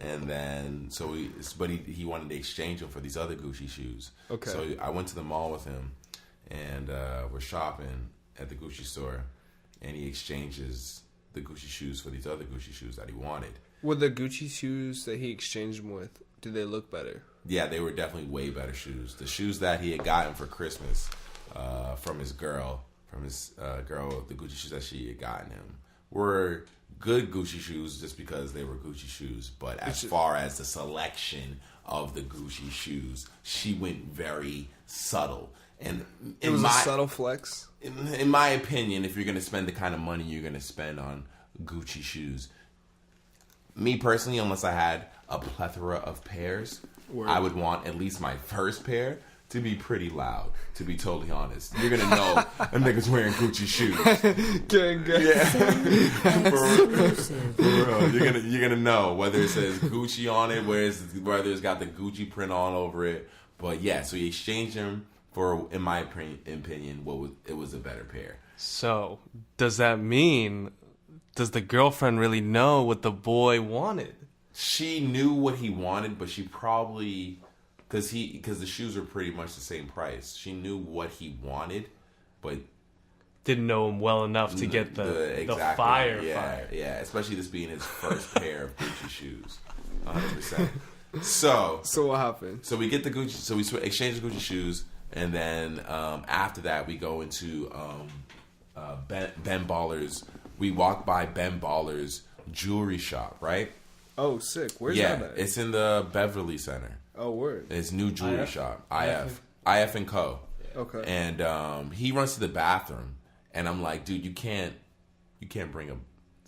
And then, he wanted to exchange them for these other Gucci shoes. Okay. So I went to the mall with him, and we're shopping at the Gucci store, and he exchanges the Gucci shoes for these other Gucci shoes that he wanted. Were the Gucci shoes that he exchanged them with, did they look better? Yeah, they were definitely way better shoes. The shoes that he had gotten for Christmas from his girl from his girl, the Gucci shoes that she had gotten him were good Gucci shoes just because they were Gucci shoes. But as far as the selection of the Gucci shoes, she went very subtle. And it was a subtle flex. In my opinion, if you're going to spend the kind of money you're going to spend on Gucci shoes, me personally, unless I had a plethora of pairs, I would want at least my first pair to be pretty loud, to be totally honest. You're going to know a nigga's wearing Gucci shoes. Gang. Yeah. For real. You're gonna know whether it says Gucci on it, whether it's got the Gucci print all over it. But yeah, so you exchange them for, in my opinion, it was a better pair. So, does that mean, does the girlfriend really know what the boy wanted? She knew what he wanted, but she probably, because the shoes were pretty much the same price. She knew what he wanted, but didn't know him well enough to get the fire. Yeah, especially this being his first pair of Gucci shoes, 100%. So what happened? So we get the Gucci. So we exchange the Gucci shoes, and then after that we go into Ben Baller's. We walk by Ben Baller's jewelry shop, right? Oh, sick. Where's that at? It's in the Beverly Center. Oh, word. It's new jewelry shop. IF and Co. Okay. And he runs to the bathroom, and I'm like, dude, you can't bring a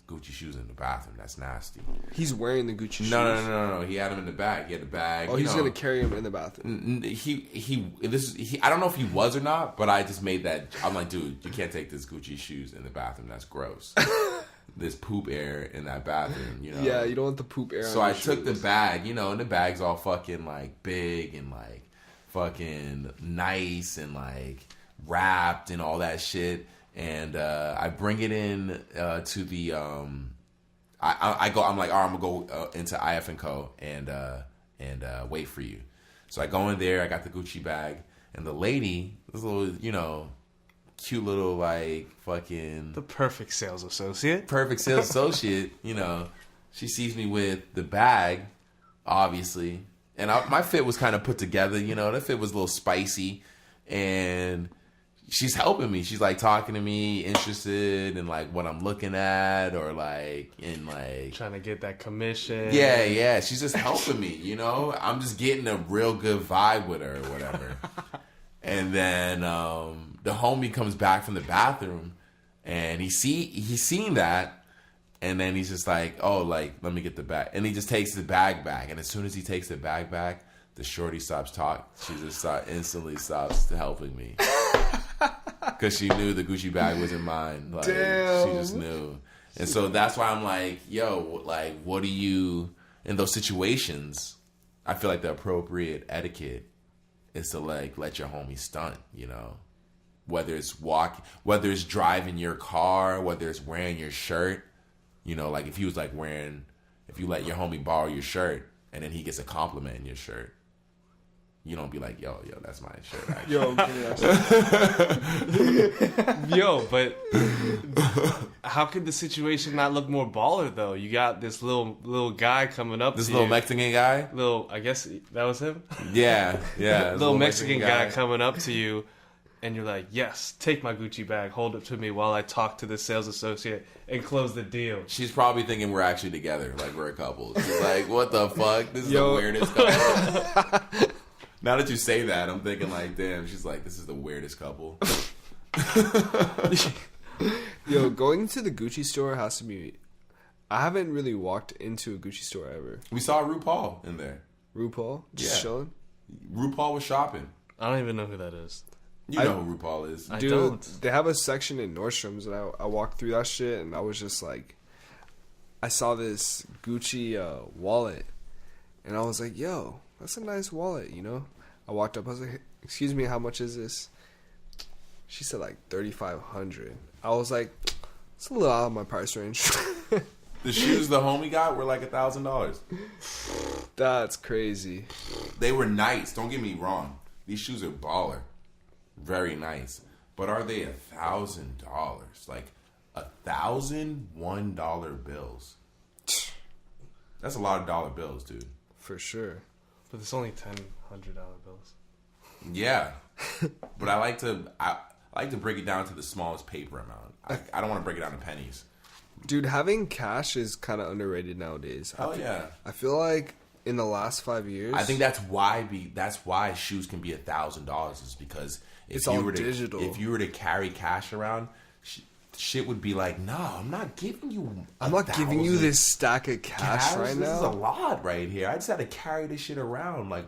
Gucci shoes in the bathroom. That's nasty. He's wearing the Gucci shoes. No. He had them in the bag. He had the bag. Oh, he's gonna carry them in the bathroom. He. I don't know if he was or not, but I just made that. I'm like, dude, you can't take this Gucci shoes in the bathroom. That's gross. There's poop air in that bathroom, you know. Yeah, you don't want the poop air. So I took the bag, you know, and the bag's all fucking like big and like fucking nice and like wrapped and all that shit. And I bring it in to the I go. I'm like, all right, I'm gonna go into IF and Co. and wait for you. So I go in there. I got the Gucci bag, and the lady, this little, you know, cute little like fucking the perfect sales associate. You know, she sees me with the bag, obviously, and my fit was kind of put together. You know, the fit was a little spicy, and she's helping me. She's like talking to me, interested in like what I'm looking at, or like in like trying to get that commission. Yeah. She's just helping me. You know, I'm just getting a real good vibe with her, or whatever. And then the homie comes back from the bathroom, and he's seen that, and then he's just like, oh, like, let me get the bag, and he just takes the bag back, and as soon as he takes the bag back, the shorty stops talking. She just instantly stops helping me because she knew the Gucci bag wasn't mine. Like, damn. She just knew, and so that's why I'm like, yo, like, what do you in those situations? I feel like the appropriate etiquette is to like let your homie stunt, you know, whether it's driving your car, whether it's wearing your shirt, you know, like if you let your homie borrow your shirt and then he gets a compliment in your shirt, you don't be like, yo, that's my shirt. Actually. Yo, but how could the situation not look more baller though? You got this little guy coming up. This little Mexican guy. I guess that was him. Yeah. Little Mexican guy coming up to you, and you're like, yes, take my Gucci bag, hold it to me while I talk to the sales associate and close the deal. She's probably thinking we're actually together, like we're a couple. She's like, what the fuck? This is the weirdest couple. Now that you say that, I'm thinking like, damn, she's like, this is the weirdest couple. Yo, going to the Gucci store has to be... I haven't really walked into a Gucci store ever. We saw RuPaul in there. RuPaul? Just chilling? RuPaul was shopping. I don't even know who that is. You know who RuPaul is. Dude, I don't. They have a section in Nordstrom's, and I walked through that shit, and I was just like... I saw this Gucci wallet, and I was like, yo... That's a nice wallet, you know? I walked up, I was like, excuse me, how much is this? She said like $3,500. I was like, it's a little out of my price range. The shoes the homie got were like $1,000. That's crazy. They were nice, don't get me wrong. These shoes are baller. Very nice. But are they $1,000? Like $1,001 bills. That's a lot of dollar bills, dude. For sure. But it's only $100 bills. Yeah, but I like to. I like to break it down to the smallest paper amount. I don't want to break it down to pennies. Dude, having cash is kind of underrated nowadays. Hell yeah. I feel like in the last 5 years, I think that's why shoes can be $1,000 is because it's all digital. If you were to carry cash around, shit would be like, no, I'm not giving you. I'm not giving you this stack of cash right now. This is a lot right here. I just had to carry this shit around. Like,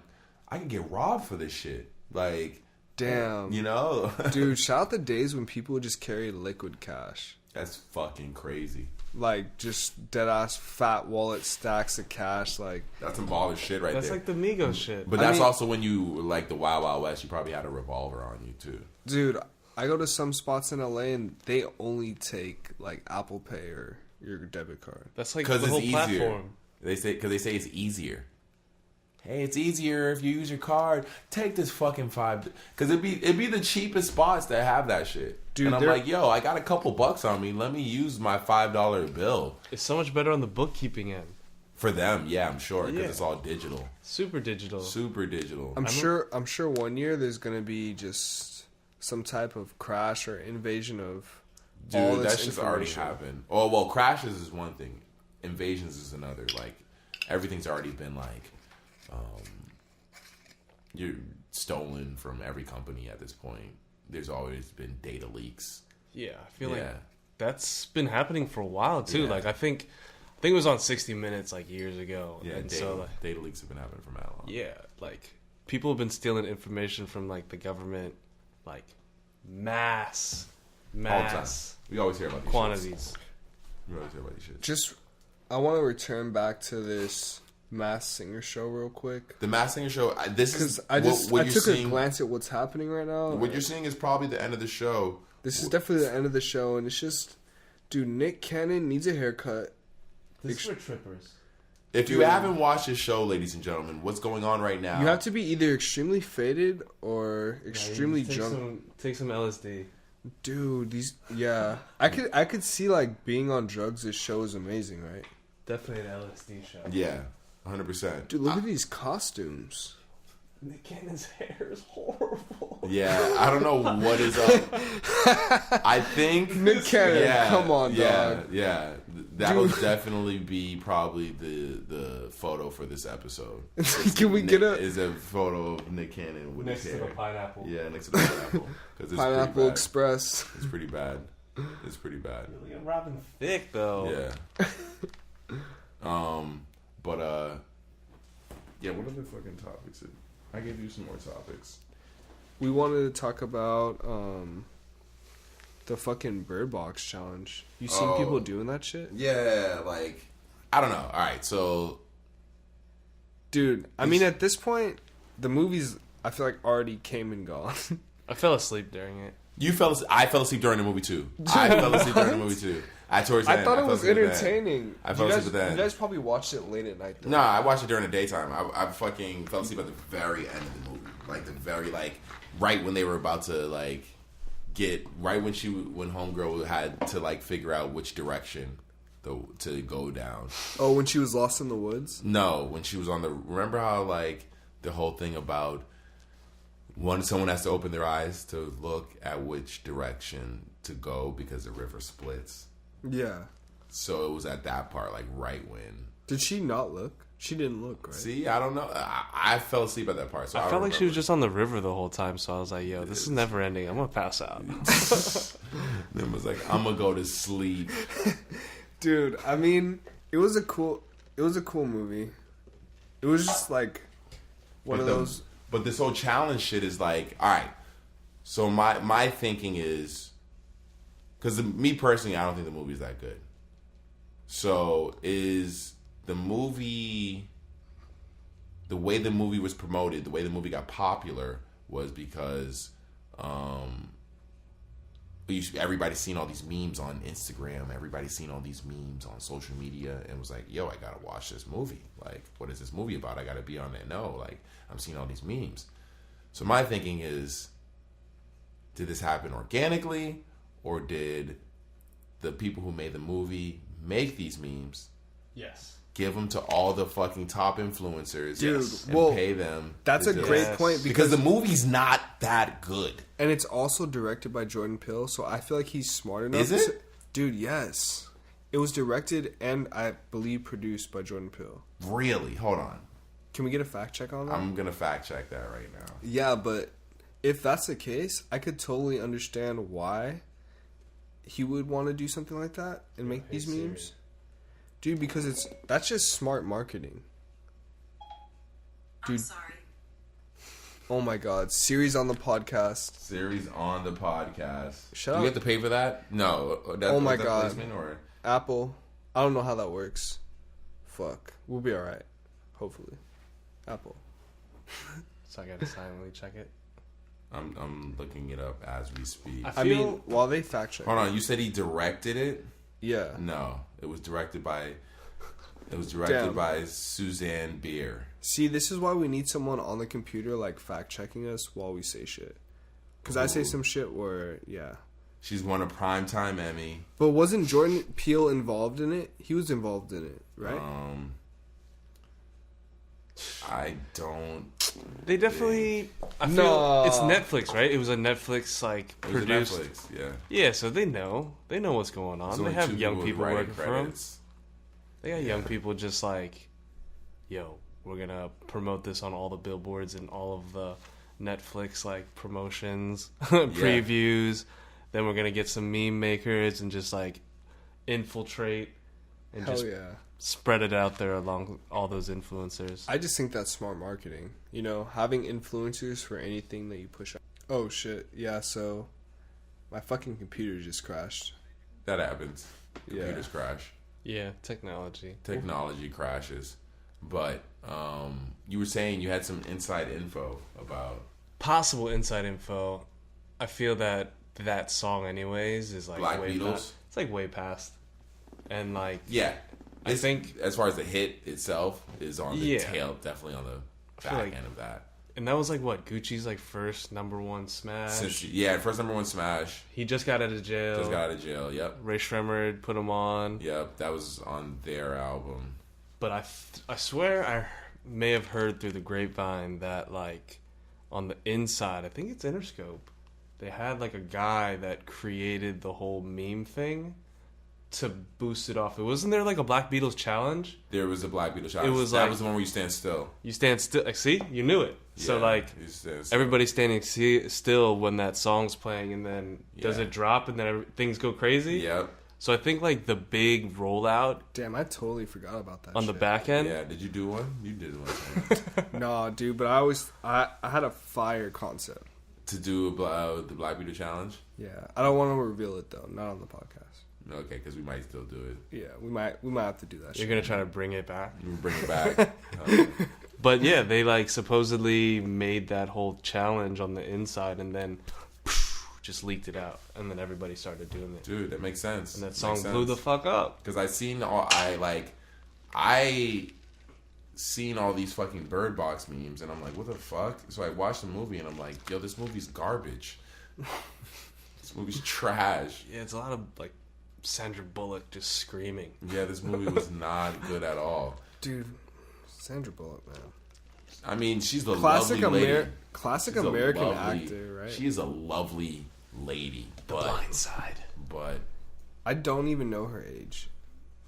I could get robbed for this shit. Like, damn, you know, dude. Shout out the days when people would just carry liquid cash. That's fucking crazy. Like, just dead ass fat wallet stacks of cash. Like, that's some baller shit right there. That's like the Migos shit. But that's also when you like the Wild Wild West. You probably had a revolver on you too, dude. I go to some spots in LA and they only take like Apple Pay or your debit card. That's like the whole platform. They say it's easier. Hey, it's easier if you use your card. Take this fucking $5 because it'd be the cheapest spots that have that shit. Dude, and I'm like, yo, I got a couple bucks on me. Let me use my $5 bill. It's so much better on the bookkeeping end. For them, yeah, I'm sure because it's all digital. Super digital. Super digital. I'm sure one year there's gonna be just some type of crash or invasion of all this that shit's already happened. Oh well, crashes is one thing, invasions is another. Like everything's already been like, you're stolen from every company at this point. There's always been data leaks. Yeah, I feel like that's been happening for a while too. Yeah. Like I think it was on 60 Minutes like years ago. Yeah, and data leaks have been happening for that long. Yeah, like people have been stealing information from like the government, like mass. All the time. We always hear about these quantities. We always hear about these shit. Just, I want to return back to this Masked Singer show real quick. The Masked Singer show. This is I took a glance at what's happening right now. What you're seeing is probably the end of the show. This is definitely the end of the show, and it's just, dude, Nick Cannon needs a haircut. This is for trippers. If you haven't watched this show, ladies and gentlemen, what's going on right now? You have to be either extremely faded or extremely drunk. Take some LSD. Dude, I could see like being on drugs. This show is amazing, right? Definitely an LSD show. Yeah, 100%. Dude, look at these costumes. Nick Cannon's hair is horrible. Yeah, I don't know what is up. I think Nick Cannon, come on, dog. Yeah, that'll definitely be probably the photo for this episode. Can we get a photo of Nick Cannon with next his hair to the pineapple? Yeah, next to the pineapple. It's Pineapple Express. It's pretty bad. It's pretty bad. Look at Robin Thicke though. Yeah. Yeah. What other fucking topics? I gave you some more topics. We wanted to talk about the fucking Bird Box challenge. You seen people doing that shit? Yeah, like I don't know. All right, so dude, I mean at this point, the movies I feel like already came and gone. I fell asleep during it. I fell asleep during the movie too. I fell asleep during the movie too. I thought it was entertaining. I fell asleep at the end. You guys probably watched it late at night though. No, I watched it during the daytime. I fucking fell asleep at the very end of the movie. Like the very right when they were about to when Homegirl had to figure out which direction to go down. Oh, when she was lost in the woods? No, when she was remember how the whole thing about someone has to open their eyes to look at which direction to go because the river splits. Yeah. So it was at that part, right when. Did she not look? She didn't look, right? See, I don't know. I fell asleep at that part. So I felt like she was just on the river the whole time. So I was like, yo, this is never ending. I'm going to pass out. Then was like, I'm going to go to sleep. Dude, I mean, it was a cool movie. It was just one of those. But this whole challenge shit is all right. So my thinking is, because me personally, I don't think the movie's that good. So is the movie, the way the movie was promoted, the way the movie got popular was because everybody's seen all these memes on Instagram, everybody's seen all these memes on social media, and was like, yo, I gotta watch this movie. What is this movie about? I gotta be on it. No, I'm seeing all these memes. So my thinking is, did this happen organically, or did the people who made the movie make these memes? Yes. give them to all the fucking top influencers, dude. and Well, pay them. That's a great point because the movie's not that good, and it's also directed by Jordan Peele. So I feel like he's smart enough. Is it, dude? Yes, it was directed and I believe produced by Jordan Peele. Really? Hold on. Can we get a fact check on that? I'm gonna fact check that right now. Yeah, but if that's the case, I could totally understand why he would want to do something like that and make these memes. Dude, because that's just smart marketing. Dude. I'm sorry. Oh my god. Siri's on the podcast. Siri's on the podcast. Shut Do up. you have to pay for that? No. Oh my that god. placement or? Apple. I don't know how that works. Fuck. We'll be alright. Hopefully. Apple. So I gotta silently check it. I'm looking it up as we speak. I mean, while they fact check. Hold on, you said he directed it? Yeah. No, it was directed by Damn. by Suzanne Beer. See, this is why we need someone on the computer like fact checking us while we say shit. Because I say Ooh. some shit where, yeah. She's won a Primetime Emmy. But wasn't Jordan Peele involved in it? He was involved in it, right? I don't. They definitely. I feel No. it's Netflix, right? It was a Netflix like It was a produced. Netflix, yeah. Yeah, so they know what's going on. There's They only have two young with people writing working for them. credits. They got young people just like, yo, we're gonna promote this on all the billboards and all of the Netflix like promotions, previews. Then we're gonna get some meme makers and just like infiltrate and Hell just yeah. spread it out there along all those influencers. I just think that's smart marketing. You know, having influencers for anything that you push out. Oh shit. Yeah, so my fucking computer just crashed. That happens. Yeah. Computers crash. Yeah, technology. Technology crashes. But you were saying you had some inside info about Possible inside info. I feel that song, anyways, is like Black way Beatles? past. It's like way past, and like yeah. I think as far as the hit itself is on the Yeah. tail, definitely on the feel back like- end of that. and that was like what Gucci's like first #1 smash. First #1 smash. He just got out of jail. Just got out of jail. Yep. Ray Shremmerd put him on. Yep. That was on their album. But I swear I may have heard through the grapevine that like on the inside, I think it's Interscope, they had like a guy that created the whole meme thing to boost it off. It wasn't there like a Black Beatles challenge? There was a Black Beatles challenge. It was that like- was the one where you stand still. You stand still. Like, see, you knew it. So Yeah, like you stand still. everybody's standing still when that song's playing, and then does Yeah. it drop, and then things go crazy? Yep. So I think like the big rollout Damn, I totally forgot about that on the shit. back end. Yeah. Did you do one? You did one. Nah, dude, but I had a fire concept. To do the Black Beatles challenge. Yeah. I don't want to reveal it though, not on the podcast. Okay, because we might still do it. Yeah, we might have to do that You're shit. gonna try to bring it back. We bring it back. But yeah, they like supposedly made that whole challenge on the inside and then just leaked it out, and then everybody started doing it. Dude, that makes sense. And that song blew the fuck up. Because I seen all these fucking Bird Box memes, and I'm like, what the fuck? So I watched the movie, and I'm like, yo, this movie's garbage. This movie's trash. Yeah, it's a lot of like Sandra Bullock just screaming. Yeah, this movie was not good at all. Dude, Sandra Bullock, man. I mean, she's the Classic lovely lady. classic She's a American lovely- actor, right? She is a lovely lady. The but, Blind Side. But, I don't even know her age.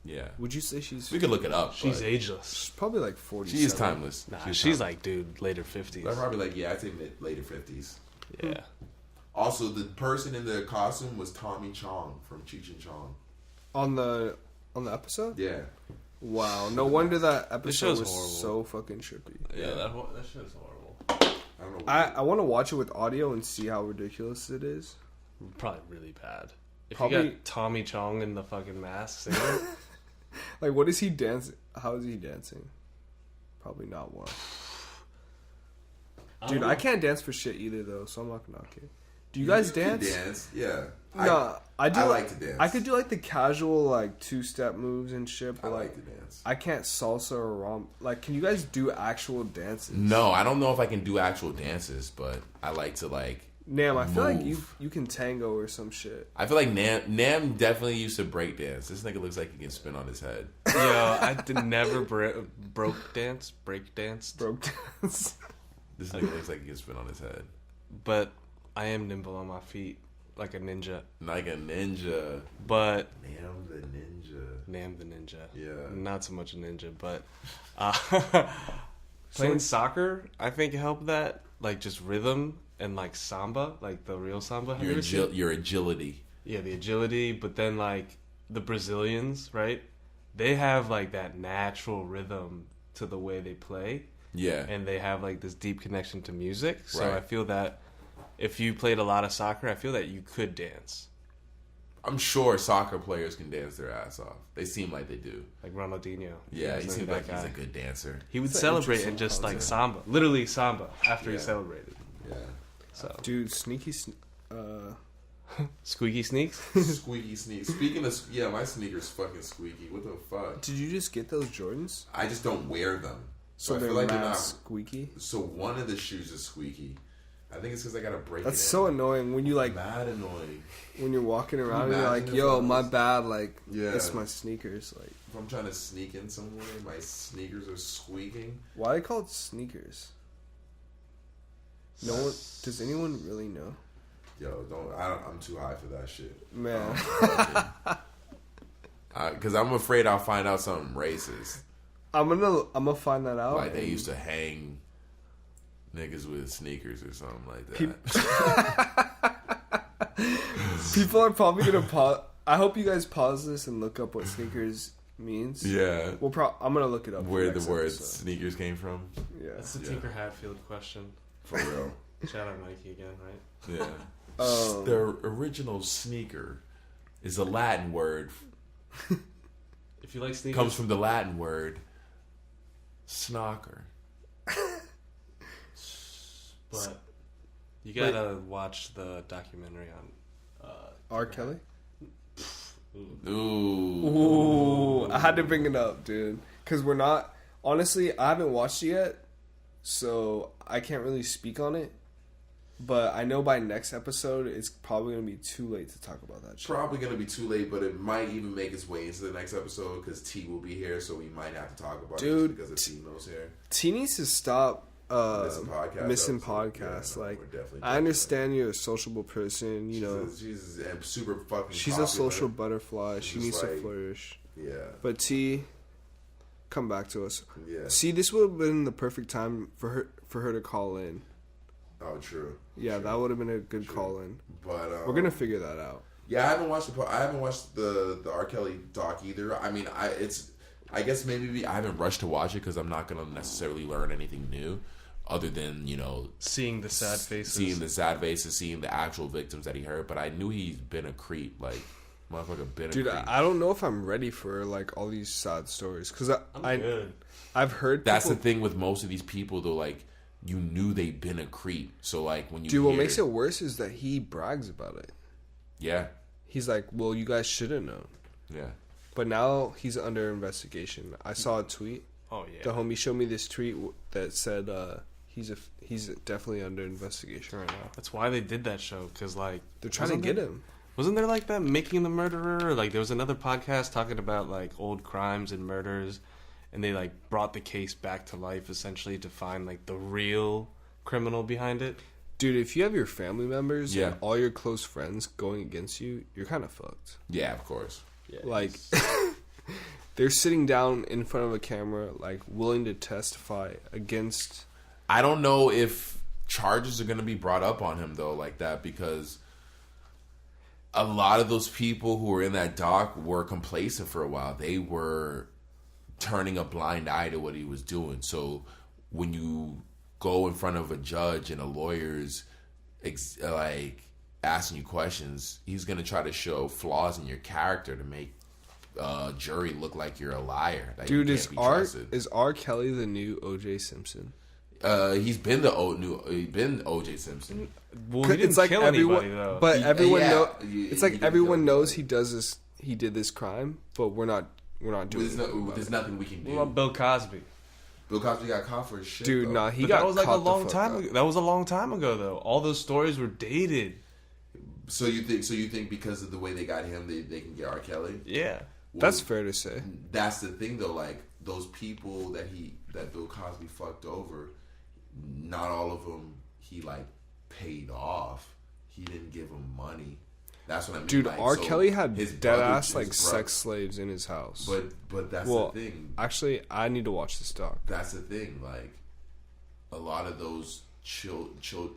yeah. Would you say she's We could look it up. She's but ageless. probably like 40? she is timeless. Nah, She's she's timeless. like, dude, later 50s. I'm probably like, yeah, I'd say later 50s. Yeah. Also, the person in the costume was Tommy Chong from Cheech and Chong. on the episode. Yeah. Wow, no wonder that episode show's was horrible. so fucking trippy. Yeah, that shit's horrible. I don't know. I want to watch it with audio and see how ridiculous it is. Probably really bad. If Probably- you got Tommy Chong in the fucking mask singing, Like, what is he dancing? How is he dancing? Probably not well. Dude, I can't dance for shit either, though, so I'm not gonna knock it. Do you guys can dance? dance, yeah. No, I do. I like to dance. I could do like the casual like 2-step moves and shit, I but like to dance. I can't salsa or romp. Like, can you guys do actual dances? No, I don't know if I can do actual dances, but I like to like Nam, I feel like move. you can tango or some shit. I feel like Nam definitely used to break dance. This nigga looks like he can spin on his head. Yo, I never break danced. Broke dance. This nigga looks like he can spin on his head. But I am nimble on my feet, like a ninja. Like a ninja. But Nam the ninja. Yeah. Not so much a ninja, but playing soccer, I think helped that. Like just rhythm and like samba, like the real samba. Your agility. Yeah, the agility. But then like the Brazilians, right? They have like that natural rhythm to the way they play. Yeah. And they have like this deep connection to music. So Right. I feel that if you played a lot of soccer, I feel that you could dance. I'm sure soccer players can dance their ass off. They seem like they do. Like Ronaldinho. Yeah, he seems like that he's guy. a good dancer. He would It's an celebrate interesting and just like concept. samba. Literally samba after he Yeah. celebrated. Yeah. So Dude, sneaky. squeaky sneaks? Squeaky sneak. Speaking of, yeah, my sneakers fucking squeaky. What the fuck? Did you just get those Jordans? I just don't wear them. So I they're feel like mad they're not. squeaky. So one of the shoes is squeaky. I think it's because I gotta break That's it. so annoying when you like mad annoying. when you're walking around and you're imagine like, if "Yo, I my was- bad." Like, Yeah. it's my sneakers. Like, If I'm trying to sneak in somewhere, my sneakers are squeaking. why they call it sneakers? No one. Does anyone really know? Yo, I'm too high for that shit. Man, Because I'm afraid I'll find out something racist. I'm gonna find that out. Like they and- used to hang niggas with sneakers or something like that. People are probably gonna pause. I hope you guys pause this and look up what sneakers means. Yeah. I'm gonna look it up. for Where the next word episode. sneakers came from. Yeah. That's the Yeah. Tinker Hatfield question. For real. Shout out Nike again, right? Yeah. Um, The original sneaker is a Latin word. If you like sneakers, Comes from the Latin word snocker. but you gotta watch the documentary on R. Kelly. Ooh. Ooh, I had to bring it up, dude, because we're not. Honestly, I haven't watched it yet, so I can't really speak on it. But I know by next episode, it's probably gonna be too late to talk about that shit. Probably gonna be too late, but it might even make its way into the next episode because T will be here, so we might have to talk about Dude, it just because of T knows here. T needs to stop missing episodes. podcasts. Yeah, no, like, we're definitely I understand you're a sociable person. You know, she's a super fucking. she's a popular. social butterfly. She Just needs to like- flourish. Yeah, But T, come back to us. yeah. See, this would have been the perfect time for her to call in. Oh, true. Yeah, True. that would have been a good call in. But We're gonna figure that out. Yeah, I haven't watched the R. Kelly doc either. I mean, I guess maybe I haven't rushed to watch it because I'm not gonna necessarily learn anything new, other than seeing the sad faces. seeing the actual victims that he hurt. But I knew he's been a creep, like motherfucker been a Dude, creep. I don't know if I'm ready for like all these sad stories because I'm good. I've heard That's the people, thing with most of these people though, like you knew they'd been a creep. So like when you dude. What hear- makes it worse is that he brags about it. yeah, He's like, "Well, you guys should have known," yeah. but now he's under investigation. I saw a tweet. Oh yeah. The homie showed me this tweet that said he's definitely under investigation right now. That's why they did that show, because like They're trying to get him. Wasn't there like that Making the Murderer? Or, like there was another podcast talking about like old crimes and murders, and they like brought the case back to life essentially to find like the real criminal behind it. Dude, if you have your family members Yeah. and all your close friends going against you, you're kind of fucked. Yeah, of course. Yeah. Like, they're sitting down in front of a camera, like, willing to testify against... I don't know if charges are going to be brought up on him, though, like that, because a lot of those people who were in that doc were complacent for a while. They were turning a blind eye to what he was doing. So when you go in front of a judge and a lawyer's, like, asking you questions, he's going to try to show flaws in your character to make jury look like you're a liar. That Dude, you is can't be trusted. R. Kelly the new O.J. Simpson? He's been O.J. Simpson. Well, he didn't It's like kill everyone, anybody though. but everyone he it's like didn't everyone kill knows anybody. he did this crime, but we're not doing There's nothing we can do. What about Bill Cosby? Bill Cosby got caught for his shit. Dude, though. nah, he But got that was like a caught the long fuck time up. ago. That was a long time ago, though. All those stories were dated. So you think because of the way they got him, they can get R. Kelly? Yeah. That's fair to say. That's the thing, though. Like those people that Bill Cosby fucked over, not all of them he like paid off. He didn't give them money. That's what I mean. Dude, like, R. so Kelly had his dead brother- ass his like brother- sex slaves in his house. But that's Well, the thing. actually, I need to watch this doc. That's the thing. Like a lot of those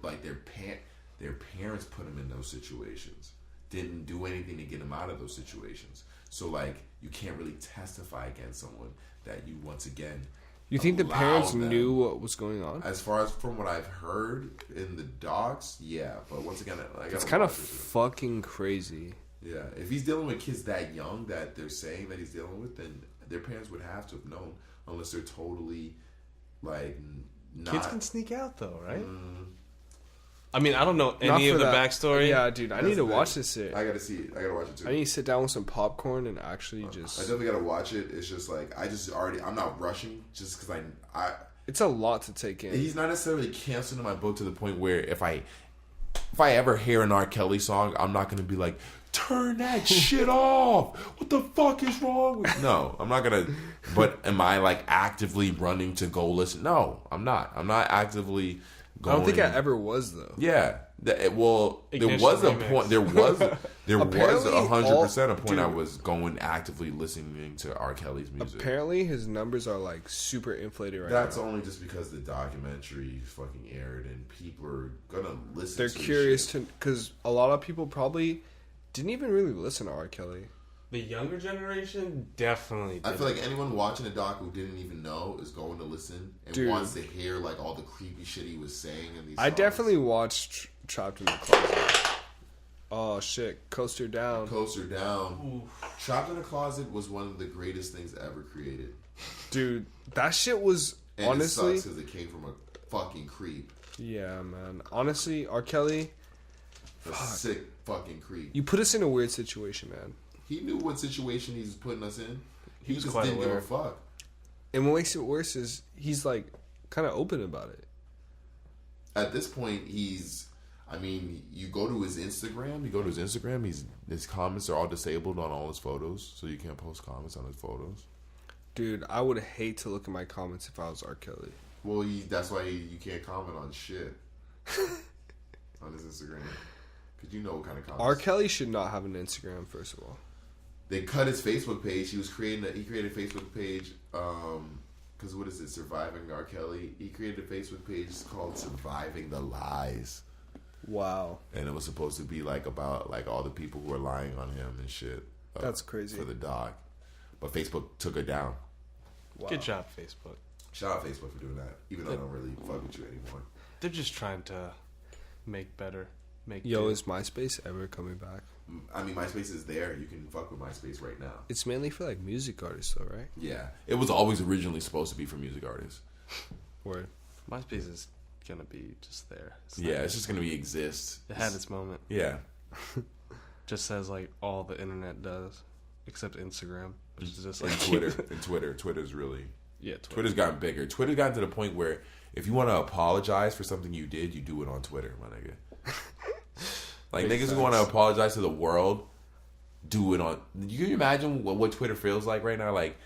like their parents put them in those situations. Didn't do anything to get them out of those situations. So like you can't really testify against someone that you once again. You think the allow parents them- knew what was going on? As far as from what I've heard in the docs, yeah. But once again, It's kind of fucking crazy. Yeah, if he's dealing with kids that young that they're saying that he's dealing with, then their parents would have to have known, unless they're totally like not. Kids can sneak out, though, right? I mean, I don't know any Not of for the that. backstory. Yeah, dude, I That's need to the watch thing. this shit. I gotta see it. I gotta watch it too. I need to sit down with some popcorn and actually I just. definitely gotta watch it. It's just like I'm not rushing just because I. It's a lot to take in. He's not necessarily canceling my book to the point where if I ever hear an R. Kelly song, I'm not gonna be like, turn that shit off. What the fuck is wrong with? No, I'm not gonna. But am I like actively running to go listen? No, I'm not. I'm not actively. I don't think I ever was though. Yeah. There was Ignition a remix. point. There was Apparently 100% a point dude. I was going actively listening to R. Kelly's music. Apparently, his numbers are like super inflated right That's now. only just because the documentary fucking aired and people are gonna listen. They're to curious shit. to because a lot of people probably didn't even really listen to R. Kelly. The younger generation definitely I did. feel like anyone watching a doc who didn't even know is going to listen and Dude. wants to hear like all the creepy shit he was saying in these. I songs. definitely watched Trapped in the Closet. Oh shit, Coaster Down. Coaster Down. Trapped in a Closet was one of the greatest things ever created. Dude, that shit was And honestly. it sucks because it came from a fucking creep. Yeah, man. Honestly, R. Kelly, A sick fucking creep. you put us in a weird situation, man. He knew what situation he was putting us in. He was just quite didn't aware. give a fuck. And what makes it worse is he's like kind of open about it. At this point, you go to his Instagram. His comments are all disabled on all his photos, so you can't post comments on his photos. Dude, I would hate to look at my comments if I was R. Kelly. Well, that's why you can't comment on shit on his Instagram, because you know what kind of comments. R. Kelly should not have an Instagram, first of all. They cut his Facebook page. He created a Facebook page. Because what is it? Surviving R. Kelly. He created a Facebook page called "Surviving the Lies," Wow. and it was supposed to be like about like all the people who are lying on him and shit. That's crazy. For the doc, but Facebook took it down. Wow. Good job, Facebook. Shout out Facebook for doing that. Even though I don't really fuck with you anymore. They're just trying to make better. Yo, do. is MySpace ever coming back? I mean, MySpace is there. You can fuck with MySpace right now. It's mainly for like music artists, though, right? Yeah, it was always originally supposed to be for music artists. Word. MySpace is gonna be just there. It's just gonna be exist. It had its moment. Yeah, Just says like all the internet does, except Instagram, which is just and like Twitter. Twitter's really. Yeah, Twitter's gotten bigger. Twitter's gotten to the point where if you want to apologize for something you did, you do it on Twitter, my nigga. Like Makes niggas who want to apologize to the world, do it on. You can imagine what Twitter feels like right now. Like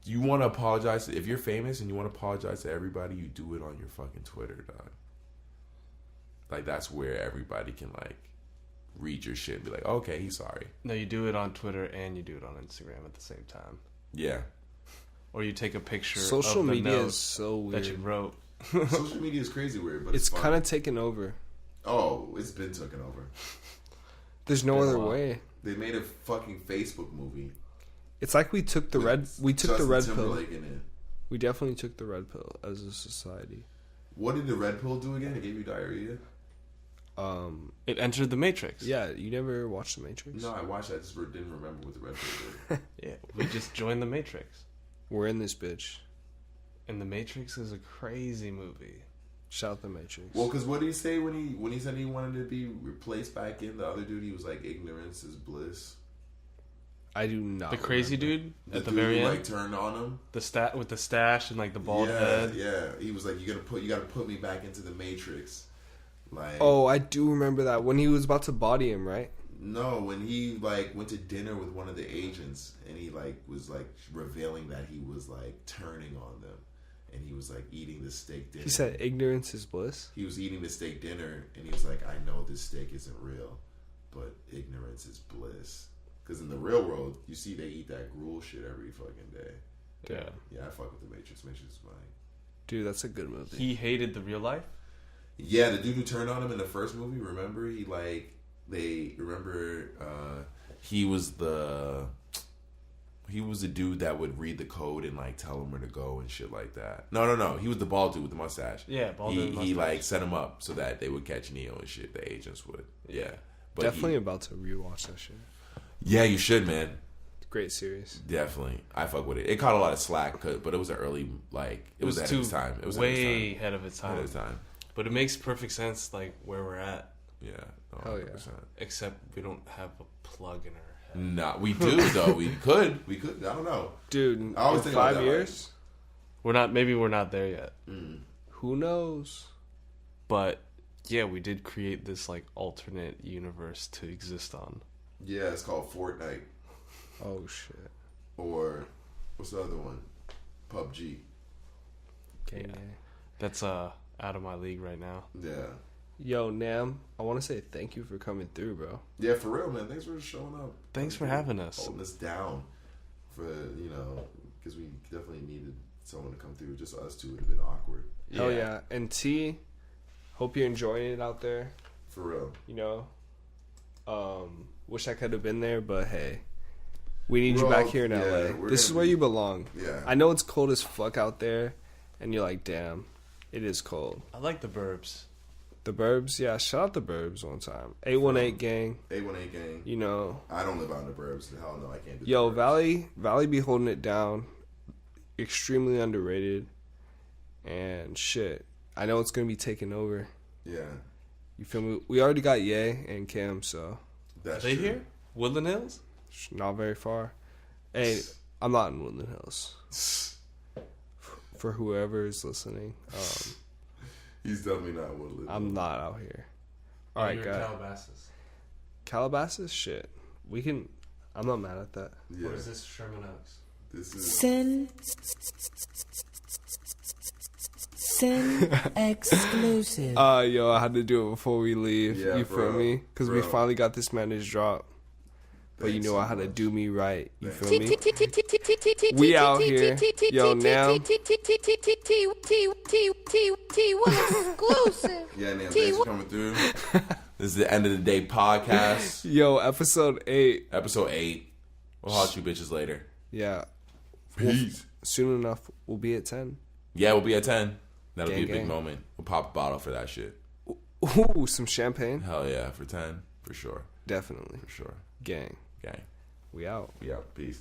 you want to apologize if you're famous and you want to apologize to everybody, you do it on your fucking Twitter, dog. Like that's where everybody can like read your shit and be like, okay, he's sorry. No, you do it on Twitter and you do it on Instagram at the same time. Yeah. Or you take a picture Social of the media note is so that you weird. wrote. Social media is crazy weird, but It's fun. kind of taken over. Oh, it's been taken over. There's no been a other while. way. They made a fucking Facebook movie. It's like we took the red. We took the Justin red pill. Timberlake in it. We definitely took the red pill as a society. What did the red pill do again? It gave you diarrhea? It entered the Matrix. Yeah, you never watched The Matrix? No, I watched that. I just didn't remember what the red pill did. Yeah, we just joined the Matrix. We're in this bitch. And the Matrix is a crazy movie. Shout out The Matrix. Well, because what did he say when he said he wanted to be replaced back in? The other dude, he was like, ignorance is bliss. I do not. The crazy remember. dude at the dude very who, end, like turned on him. with the stash and like the bald head. Yeah. He was like, you gotta put me back into the Matrix. Like, Oh, I do remember that when he was about to body him, right? no, when he like went to dinner with one of the agents, and he like was like revealing that he was like turning on them, and he was like eating the steak dinner. He said, "Ignorance is bliss." He was eating the steak dinner, and he was like, I know this steak isn't real, but ignorance is bliss. Because in the real world, you see they eat that gruel shit every fucking day. Yeah. Yeah, I fuck with the Matrix. Matrix is mine. Dude, that's a good movie. He hated the real life. Yeah, the dude who turned on him in the first movie, remember? He was the dude that would read the code and like tell him where to go and shit like that. No. He was the bald dude with the mustache. Yeah, bald dude with the He mustache. like set him up so that they would catch Neo and shit. The agents would. Yeah. But Definitely about to rewatch that shit. Yeah, you should, man. Great series. Definitely. I fuck with it. It caught a lot of slack, but it was an early, like, it was ahead of its time. It was way ahead of its Ahead time. of its time. But it makes perfect sense, like where we're at. Yeah. No, Hell yeah. 100%. Except we don't have a plug in our head. Nah, we do, though. We could. I don't know. Dude, I always in think about 5 that, years, Maybe we're not there yet. who knows? But yeah, we did create this like alternate universe to exist on. Yeah, it's called Fortnite. Oh shit. Or, what's the other one? PUBG. Gang, Yeah. gang. That's out of my league right now. Yeah. Yo, Nam, I want to say thank you for coming through, bro. Yeah, for real, man. Thanks for showing up. Thanks for having us. Holding us down. Because we definitely needed someone to come through. Just us two would have been awkward. Hell yeah. And T, hope you're enjoying it out there. For real. You know, wish I could have been there, but hey, we need you Bro, back here in yeah, LA. we're This is gonna where be- you belong. Yeah. I know it's cold as fuck out there, and you're like, damn, it is cold. I like the Burbs. The Burbs, yeah, shout out the Burbs one time. 818 gang, 818 gang. you know. I don't live out in the burbs. Hell no, I can't do Yo, the burbs. Valley be holding it down. Extremely underrated. And shit, I know it's gonna be taken over. Yeah. You feel me? We already got Ye and Cam, so That's Are they true. here? Woodland Hills? not very far. Hey, I'm not in Woodland Hills. For whoever is listening, He's definitely not Woodland. I'm not out here. All right, You're guys. Calabasas. Calabasas, shit. We can. I'm not mad at that. Yeah. Or is this Sherman Oaks? This is. Sin exclusive. Yo, I had to do it before we leave. Yeah, you feel bro, me? Because we bro. finally got this managed drop. But you Thanks know so I had to much. do me right. You Thanks. feel me? We out here. Yo, now. Exclusive. Yeah, man. Thanks for coming through. This is the end of the day podcast. Yo, episode 8. Episode 8. We'll holler at you bitches later. Yeah. Peace. Soon enough, we'll be at 10. Yeah, we'll be at 10. That'll Gang, be a big gang. moment. We'll pop a bottle for that shit. Ooh, some champagne. Hell yeah, for 10. For sure. Definitely. For sure. Gang. Gang. We out. We out. Peace.